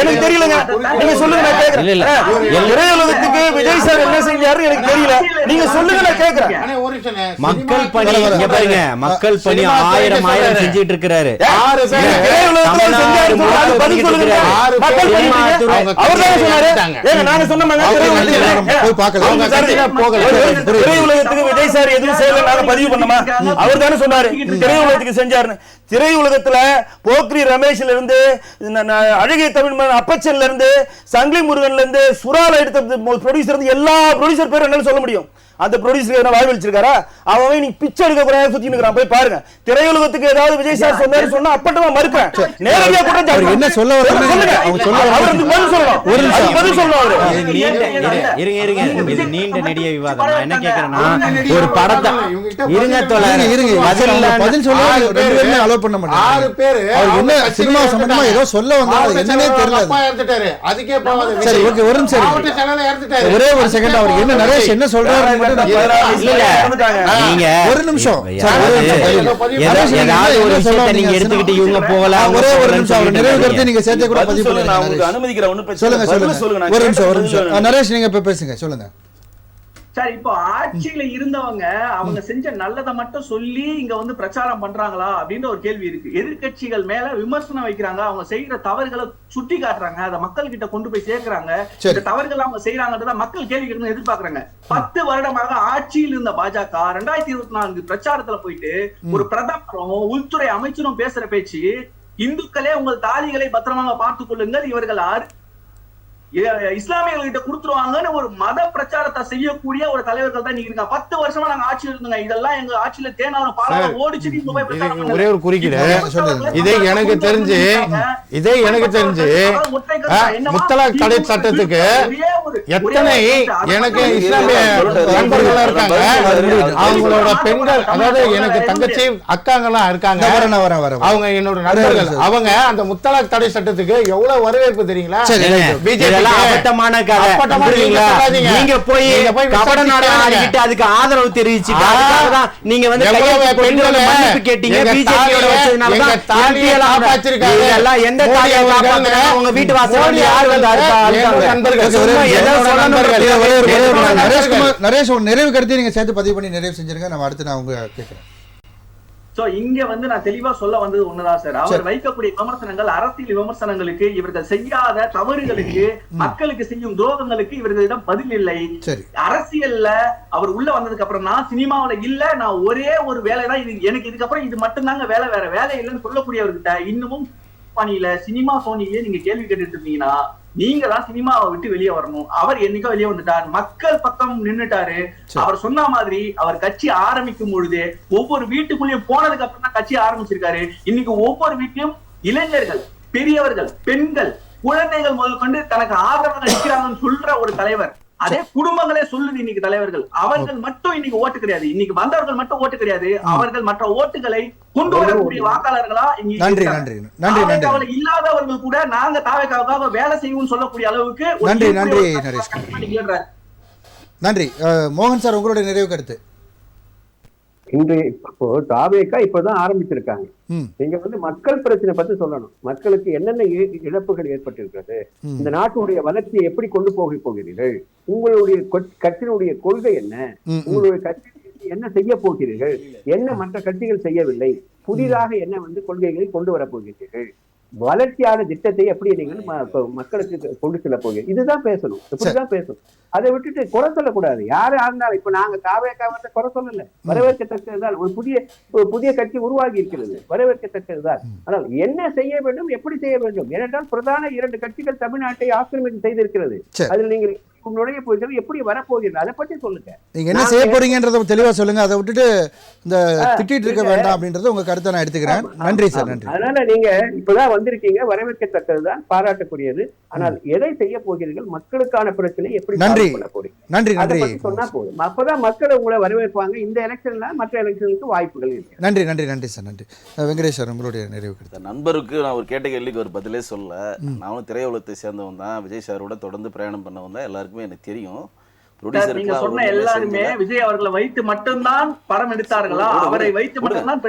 எனக்கு தெரியலங்க. நீங்க சொல்லுங்க நான் கேக்குறேன். திரையுலகத்துக்கு விஜய் சார் என்ன செஞ்சாரு எனக்கு தெரியல. நீங்க சொல்லுங்க நான் கேக்குறேன். மக்கள் பணி இங்க பாருங்க. மக்கள் பணி ஆயிரம் செஞ்சிட்டு இருக்கிறாரு. திரையுலகத்துக்கு விஜய் சார் எதுவும் செய்யல நாங்க பதிவு பண்ணோமா? அவர் தானே சொன்னாரு திரையுலகத்துக்கு செஞ்சாருன்னு. திரையுலகத்துல போக்ரி ரமேஷ்ல இருந்து அழகிய தமிழ் அப்பச்சன்ல இருந்து சங்கிலி முருகன்ல இருந்து சுறால எடுத்த ப்ரொடியூசர் எல்லா ப்ரொடியூசர் பேரும் என்னால சொல்ல முடியும். அந்த ப்ரொடியூசர் வாய் வச்சிருக்காரா? அவன் நீ பிச்சை எடுக்க கூடாது சுத்தி நிக்கிறான். போய் பாருங்க. திரையுலகத்துக்கு ஏதாவது விஜய் சார் சொன்னாரு சொன்னா அப்பட்டமா மறுப்பேன். நேரடியா கூட என்ன சொல்ல வராங்க அவங்க சொல்ல அவருக்கு பதில் சொல்லணும். ஒரு நிமிஷம் பதில் சொல்லணும். அவரு இருங்க. இது நீண்ட நெடிய விவாதம். நான் என்ன கேக்குறேன்னா ஒரு படத்தை இருங்க தோழர் பதில் சொல்ல 2 பேருமே அலோ பண்ண மாட்டாங்க. 6 பேர் அவர் என்ன சினிமா சம்பந்தமா ஏதோ சொல்ல வந்தாரு என்னன்னே தெரியல. அப்பா இறந்துட்டாரு. அதுக்கே போவாத. சரி ஓகே ஒரு நிமிஷம் அவர்ட்ட சேனல்ல இறந்துட்டாரு. ஒரே ஒரு செகண்ட். அவர் என்ன நரேஷ் என்ன சொல்றாரு நீங்க ஒரு நிமிஷம் ஏதாவது ஒரு விஷயத்தை நீங்க எடுத்துக்கிட்டு இவங்க போகல. ஒரே ஒரு நிமிஷம் அவர் நிறைவு கருத்தை நீங்க சேர்த்து கூட பதிவு சொல்லுங்க. நான் பண்ணுங்க. உங்களுக்கு அனுமதிக்கிறேன். ஒண்ணு பிரச்சனை சொல்லுங்க இல்ல. சொல்லுங்க. ஒரு நிமிஷம் நரேஷ் நீங்க இப்ப பேசுங்க. சொல்லுங்க சார். இப்போ ஆட்சியில இருந்தவங்க அவங்க செஞ்ச நல்லதை மட்டும் சொல்லி இங்க வந்து பிரச்சாரம் பண்றாங்களா அப்படின்ற ஒரு கேள்வி இருக்கு. எதிர்கட்சிகள் மேல விமர்சனம் வைக்கிறாங்க. அவங்க செய்யற தவறுகளை சுட்டி காட்டுறாங்க. அதை மக்கள் கிட்ட கொண்டு போய் சேர்க்கிறாங்க. இந்த தவறுகள் அவங்க செய்யறாங்கன்றத மக்கள் கேள்வி கேட்கணும் எதிர்பார்க்கறாங்க. 10 வருடமாக ஆட்சியில் இருந்த பாஜக 2024 பிரச்சாரத்துல போயிட்டு ஒரு பிரதமரும் உள்துறை அமைச்சரும் பேசுற பேச்சு இந்துக்களே உங்கள் தாலிகளை பத்திரமாக பார்த்துக் கொள்ளுங்கள், இவர்கள் இஸ்லாமியர்கிட்ட கொடுத்துருவாங்கன்னு ஒரு மத பிரச்சாரத்தை செய்யக்கூடிய ஒரு தலைவர்கள் தான் நீங்க 10 வருஷமா நாங்க ஆட்சியில் இருந்தோங்க. இதெல்லாம் எங்க ஆட்சியில தேனாரும் பாலாவும் ஓடிச்சு. ஒரே ஒரு குறுக்கீடு. இதே எனக்கு தெரிஞ்சு முத்தலாக் தடை சட்டத்துக்கு எத்தனை எனக்கு இஸ்லாமிய நண்பர்கள் இருக்காங்க. அவங்களோட பெண்கள் அதாவது எனக்கு தங்கச்சி அக்காங்கெல்லாம் இருக்காங்க. அவங்க என்னோட நண்பர்கள். அவங்க அந்த முத்தலாக் தடை சட்டத்துக்கு எவ்வளவு வரவேற்பு தெரியுங்களா? பிஜேபி அபத்தமான கதை. நீங்க போய் கபட நாடகம் ஆடிட்டு அதுக்கு ஆதரவு தெரிவிச்சுட்டு அதுக்காக தான் நீங்க வந்து மன்னிப்பு கேட்டீங்க. பிஜேபியோட வச்சதுனால தான் எந்த தாயை காப்பாத்துறாங்க உங்க வீட்டு வாசல்ல யார் வந்து நரேஷ் நிறைவு கருத்தை நீங்க சேர்த்து பதிவு பண்ணி நிறைவு செஞ்சிருங்க. நம்ம அடுத்து நான் உங்க கேட்கிறேன். சோ இங்க வந்து நான் தெளிவா சொல்ல வந்தது ஒண்ணுதான் சார். அவர் வைக்கக்கூடிய விமர்சனங்கள் அரசியல் விமர்சனங்களுக்கு, இவர்கள் செய்யாத தவறுகளுக்கு, மக்களுக்கு செய்யும் துரோகங்களுக்கு இவர்களிடம் பதில் இல்லை. அரசியல்ல அவர் உள்ள வந்ததுக்கு அப்புறம் நான் சினிமாவில இல்ல, நான் ஒரே ஒரு வேலைதான் இது எனக்கு, இதுக்கப்புறம் இது மட்டும்தாங்க வேலை, வேற வேலை இல்லைன்னு சொல்லக்கூடியவர்கிட்ட இன்னமும் பணியில சினிமா சோனியிலே நீங்க கேள்வி கேட்டுட்டு இருந்தீங்கன்னா நீங்க தான் சினிமாவை விட்டு வெளியே வரணும். அவர் என்னைக்கோ வெளியே வந்துட்டார், மக்கள் பக்கம் நின்னுட்டாரு. அவர் சொன்ன மாதிரி அவர் கட்சி ஆரம்பிக்கும் பொழுது ஒவ்வொரு வீட்டுக்குள்ளேயும் போனதுக்கு அப்புறம் தான் கட்சி ஆரம்பிச்சிருக்காரு. இன்னைக்கு ஒவ்வொரு வீட்லயும் இளைஞர்கள், பெரியவர்கள், பெண்கள், குழந்தைகள் முதல் கொண்டு தனக்கு ஆதரவாக நிற்கிறாங்கன்னு சொல்ற ஒரு தலைவர். அதே குடும்பங்களே சொல்லுது இன்னைக்கு தலைவர்கள். அவர்கள் மட்டும் இன்னைக்கு ஓட்டு கிடையாது, இன்னைக்கு வந்தவர்கள் மட்டும் ஓட்டு கிடையாது, அவர்கள் மற்ற ஓட்டுகளை கொண்டு வரக்கூடிய வாக்காளர்களா இல்லாதவர்கள் கூட நாங்க தாவேக்காக வேலை செய்வோம் சொல்லக்கூடிய அளவுக்கு. நன்றி நன்றி நரேஷ். நன்றி. மோகன் சார் உங்களுடைய நிறைவு கருத்து. இன்று இப்போ தாவேக்கா இப்பதான் ஆரம்பிச்சிருக்காங்க. நீங்க வந்து மக்கள் பிரச்சனை பத்தி சொல்லணும். மக்களுக்கு என்னென்ன இழப்புகள் ஏற்பட்டிருக்கிறது, இந்த நாட்டுடைய வளர்ச்சியை எப்படி கொண்டு போக போகிறீர்கள், உங்களுடைய கட்சியினுடைய கொள்கை என்ன, உங்களுடைய கட்சி என்ன செய்ய போகிறீர்கள், என்ன மற்ற கட்சிகள் செய்யவில்லை, புதிதாக என்ன வந்து கொள்கைகளை கொண்டு வரப் போகிறீர்கள், வளர்ச்சியான திட்டத்தை எப்படி நீங்கள் மக்களுக்கு கொண்டு செல்ல போகிறீங்க, இதுதான் பேசணும், இப்படிதான் பேசணும். அதை விட்டுட்டு குறை சொல்லக்கூடாது. யாரு ஆனாலும் இப்ப நாங்க காவேக்காக குறை சொல்லல, வரவேற்கத்தக்கதுதான். ஒரு புதிய கட்சி உருவாகி இருக்கிறது, வரவேற்கத்தக்கதுதான். ஆனால் என்ன செய்ய வேண்டும், எப்படி செய்ய வேண்டும்? ஏனென்றால் பிரதான 2 கட்சிகள் தமிழ்நாட்டை ஆக்கிரமிப்பு செய்திருக்கிறது. அதில் நீங்கள் நுழைய போகிறது, எப்படி வரப்போகிறது, அதை பற்றி சொல்லுங்க. நீங்க என்ன செய்ய போறீங்கன்றத தெளிவா சொல்லுங்க. அதை விட்டுட்டு இந்த திட்டிட்டு இருக்க வேண்டாம் அப்படின்றத உங்க கருத்தை நான் எடுத்துக்கிறேன். நன்றி சார், நன்றி. அதனால நீங்க இப்பதான் வந்திருக்கீங்க, வரவேற்கத்தக்கதுதான், பாராட்டக்கூடியது. ஆனால் எதை செய்ய போகிறீர்கள், மக்களுக்கான பிரச்சனை எப்படி நன்றி பண்ண போறீங்க, நன்றி நன்றி சொன்னா போதும். அப்பதான் மக்கள் உங்களை வரவேற்பாங்க. இந்த எலெக்ஷன்ல மற்ற எலெக்ஷனுக்கு வாய்ப்புகள் இருக்கு. நன்றி நன்றி நன்றி சார், நன்றி. வெங்கடேஷ் சார், உங்களுடைய நிறைவு கருத்து. நண்பருக்கு நான் ஒரு கேட்ட கேள்விக்கு ஒரு பதிலே சொல்ல. நானும் திரையுலகத்தை சேர்ந்தவன் தான், விஜய் சாரோட தொடர்ந்து பிரயாணம் பண்ணவன் தான், எல்லாருக்குமே எனக்கு தெரியும். நீங்க சொன்ன எல்லாருமே விஜய் அவர்களை வைத்து மட்டும்தான் படம் எடுத்தார்களா, அவரை வைத்து மட்டும்தான்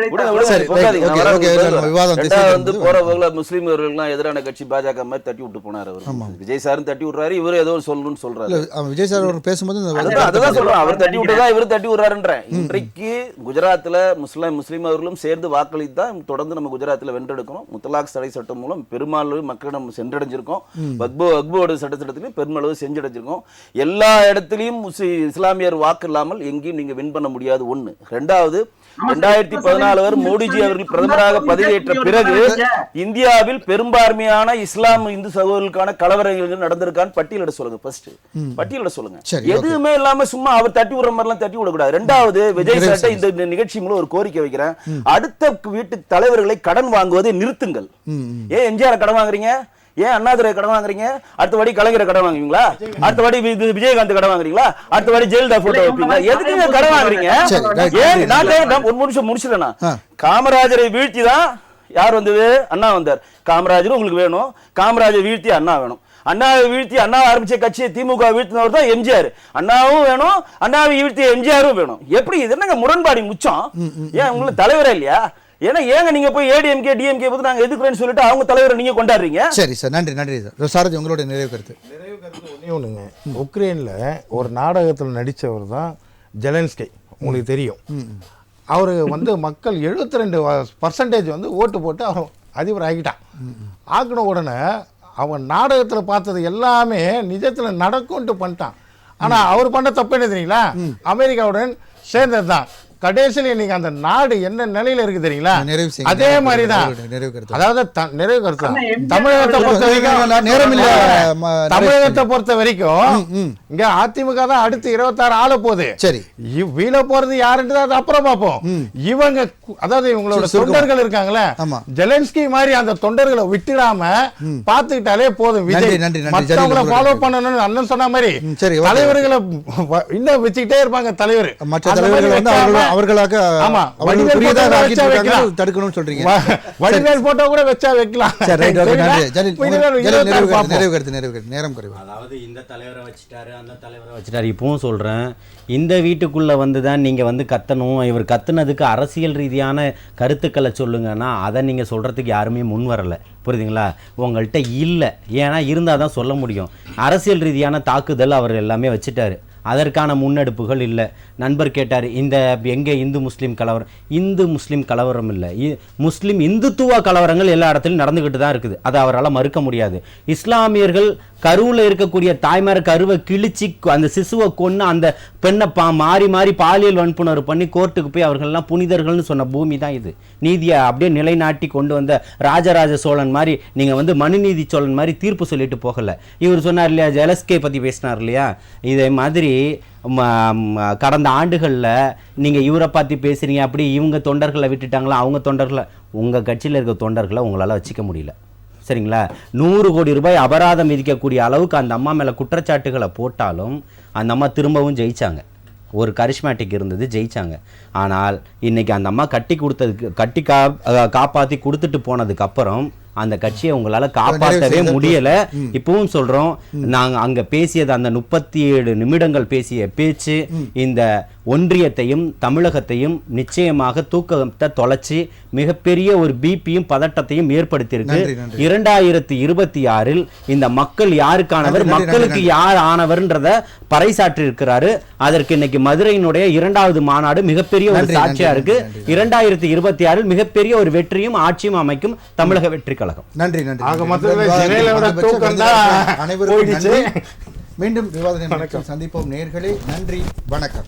போறவங்கள முஸ்லீம்களுக்கு எதிரான கட்சி பாஜக மாதிரி தட்டி விட்டு போனார் அவர். விஜய் சாரும் தட்டி விடுறாரு, இவரு ஏதோ சொல்லணும்னு சொல்றாரு. விஜய் சார் அவர் பேசும்போது அதான் சொல்றேன், அவர் தட்டி விட்டதா இவரு தட்டி விடுறாருன்ற. இன்றைக்கு குஜராத்ல முஸ்லீம் அவர்களும் சேர்ந்து வாக்களித்தான் தொடர்ந்து நம்ம குஜராத்ல வென்றெடுக்கணும். முத்தலாக் தடை சட்டம் மூலம் பெரும்பாலும் மக்களிடம் சென்றடைஞ்சிருக்கோம். வக்போர்டு சட்டத்திலையும் பெருமளவு சென்றடைஞ்சிருக்கோம். எல்லா இடத்துலயும் இஸ்லாமியர் வாக்கு இல்லாமல் எங்கேயும் நீங்க வின் பண்ண முடியாது. ஒண்ணு. ரெண்டாவது, 2014 வரை மோடிஜி அவர்கள் பிரதமராக பதவியேற்ற பிறகு இந்தியாவில் பெரும்பான்மையான இஸ்லாம் இந்து சகோதரர்களுக்கான கலவரங்கள் நடந்திருக்கான்னு பட்டியலிட சொல்லுங்க. ஃபர்ஸ்ட் பட்டியலிட சொல்லுங்க. எதுவுமே இல்லாம சும்மா அவர் தட்டி விடுற மாதிரி எல்லாம் தட்டி விடக்கூடாது. ரெண்டாவது, விஜய் சார்ட்ட இந்த நிகழ்ச்சி மூலம் ஒரு கோரிக்கை வைக்கிறேன். அடுத்த வீட்டு தலைவர்களை கடன் வாங்குவதை நிறுத்துங்கள். ஏன் எம்ஜிஆர் கடன் வாங்குறீங்க, ஏன் அண்ணாதுரை கடன் வாங்குறீங்க, அடுத்த வாடி கலைஞரை கடன் வாங்குவீங்களா, அடுத்த வாடி விஜயகாந்த் கடன் வாங்குறீங்களா, அடுத்த வாடி ஜெயலலிதா போட்டோ வைப்பீங்களா, எதுக்கு கடன் வாங்குறீங்க? ஒரு நிமிஷம் முடிச்சிடனா. காமராஜரை வீழ்த்தி தான் யார் வந்தது, அண்ணா வந்தார். காமராஜர் உங்களுக்கு வேணும், காமராஜர் வீழ்த்தி அண்ணா வேணும். அண்ணாவை வீழ்த்தி அண்ணா ஆரம்பிச்ச கட்சியை திமுக வீழ்த்தினவர் தான் எம்ஜிஆர். அண்ணாவும் வேணும், அண்ணாவை வீழ்த்தி எம்ஜிஆரும் வேணும். எப்படி இது என்னங்க முரண்பாடி முச்சம்? ஏன் உங்களுக்கு தலைவரே இல்லையா? ஏங்க நீங்க போய் ஏடிஎம்கே டிஎம்கே போது நாங்க எதுக்குறேன்னு சொல்லிட்டு அவங்க தலைவரை நீங்க கொண்டாடுறீங்க? சரி சார், நன்றி நன்றி சார். சாரதி, உங்களுடைய நிறைவு கருத்து. ஒண்ணே ஒண்ணுங்க, உக்ரைன்ல ஒரு நாடகத்தில் நடித்தவர் தான் ஜெலன்ஸ்கி, உங்களுக்கு தெரியும். அவரு மக்கள் 72% ஓட்டு போட்டு அவர் அதிபர் ஆகிட்டான். ஆக்கின உடனே அவன் நாடகத்தில் பார்த்தது எல்லாமே நிஜத்தில் நடக்கும்ட்டு பண்ணிட்டான். ஆனா அவர் பண்ண தப்பு என்ன தெரியுங்களா, அமெரிக்காவுடன் சேர்ந்தது தான். கடைசியில் இன்னைக்கு அந்த நாடு என்ன நிலையில இருக்கு தெரியுங்களா? அதே மாதிரிதான். அதாவது நிறைவு கருத்து, தமிழகத்தை பொறுத்த வரைக்கும் இங்க அதிமுக தான் அடுத்து 26 ஆள போகுது. சரி, வீழ போறது யாருன்றது அது அப்புறம் பார்ப்போம். இவங்க அதாவது இவங்களோட தொண்டர்கள் இருக்காங்களே, ஜெலன்ஸ்கி மாதிரி அந்த தொண்டர்களை விட்டுடாம பாத்துக்கிட்டாலே போதும். விஜய் மற்றவங்களை ஃபாலோ பண்ணணும்னு அண்ணன் சொன்ன மாதிரி தலைவர்களை இன்னும் வச்சுக்கிட்டே இருப்பாங்க. தலைவர் மற்ற தலைவர்கள் அவர்களாக தடுக்கணும்னு சொல்றீங்க. வடிவேல் போட்டோ கூட வச்சா வைக்கலாம். நேரம் குறைவு. அதாவது இந்த தலைவரை வச்சுட்டாரு, அந்த தலைவரை வச்சுட்டாரு. இப்பவும் சொல்றேன், இந்த வீட்டுக்குள்ள தான் நீங்க கத்தணும். இவர் கத்துனதுக்கு அரசியல் ரீதியான கருத்துக்களை சொல்லுங்கன்னா அதை நீங்க சொல்றதுக்கு யாருமே முன் வரல. புரியுதுங்களா? உங்கள்கிட்ட இல்லை. ஏன்னா இருந்தால் தான் சொல்ல முடியும். அரசியல் ரீதியான தாக்குதல் அவர் எல்லாமே வச்சுட்டாரு. அதற்கான முன்னெடுப்புகள் இல்லை. நண்பர் கேட்டார், இந்த எங்கே இந்து முஸ்லீம் கலவரம்? இந்து முஸ்லீம் கலவரம் இல்லை, முஸ்லீம் இந்துத்துவ கலவரங்கள் எல்லா இடத்துலையும் நடந்துக்கிட்டு தான் இருக்குது. அதை அவரால் மறுக்க முடியாது. இஸ்லாமியர்கள் கருவில் இருக்கக்கூடிய தாய்மார் கருவை கிழிச்சி அந்த சிசுவை கொன்று அந்த பெண்ணை மாறி மாறி பாலியல் வன்புணர்வு பண்ணி கோர்ட்டுக்கு போய் அவர்கள்லாம் புனிதர்கள்னு சொன்ன பூமி தான் இது. நீதியை அப்படியே நிலைநாட்டி கொண்டு வந்த ராஜராஜ சோழன் மாதிரி நீங்கள் மனுநீதி சோழன் மாதிரி தீர்ப்பு சொல்லிட்டு போகலை. இவர் சொன்னார் இல்லையா, ஜெலஸ்கே பற்றி பேசினார் இல்லையா, இதே மாதிரி கடந்த ஆண்டுகளில் நீங்கள் இவரை பார்த்து பேசுகிறீங்க. அப்படி இவங்க தொண்டர்களை விட்டுட்டாங்களா, அவங்க தொண்டர்களை, உங்கள் கட்சியில் இருக்க தொண்டர்களை உங்களால் வச்சுக்க முடியல. சரிங்களா? 100 கோடி ரூபாய் அபராதம் விதிக்கக்கூடிய அளவுக்கு அந்த அம்மா மேலே குற்றச்சாட்டுகளை போட்டாலும் அந்த அம்மா திரும்பவும் ஜெயிச்சாங்க. ஒரு கரிஷ்மேட்டிக் இருந்தது, ஜெயிச்சாங்க. ஆனால் இன்னைக்கு அந்த அம்மா கட்டி காப்பாற்றி கொடுத்துட்டு போனதுக்கப்புறம் அந்த கட்சியை உங்களால் காப்பாற்றவே முடியலை. இப்பவும் சொல்கிறோம், நாங்கள் அங்கே பேசியது அந்த 37 நிமிடங்கள் பேசிய பேச்சு இந்த ஒன்றியத்தையும் தமிழகத்தையும் நிச்சயமாக தூக்கத்தை தொலைச்சி மிகப்பெரிய ஒரு பிபியும் பதட்டத்தையும் ஏற்படுத்தியிருக்கு. நன்றி, நன்றி. 2026 இந்த மக்கள் யாருக்கானவர், நன்றி, மக்களுக்கு நன்றி. யார் ஆனவர்ன்றத பறைசாற்றி இருக்கிறாரு. அதற்கு இன்னைக்கு மதுரையினுடைய 2வது மாநாடு மிகப்பெரிய ஒரு நன்றி, சாட்சியா நன்றி, இருக்கு. நன்றி. 2026 மிகப்பெரிய ஒரு வெற்றியும் ஆட்சியும் அமைக்கும் தமிழக வெற்றி கழகம். நன்றி நன்றி. ஆக நன்றி. மொத்தத்துல விவாதத்தில் சிறையில விட பங்கேற்ற தூக்கம் தான் அனைவருக்கும் போயிடுச்சு. நன்றி. மீண்டும் விவாத நேரத்தில் சந்திப்போம் நேயர்களே. நன்றி, வணக்கம்.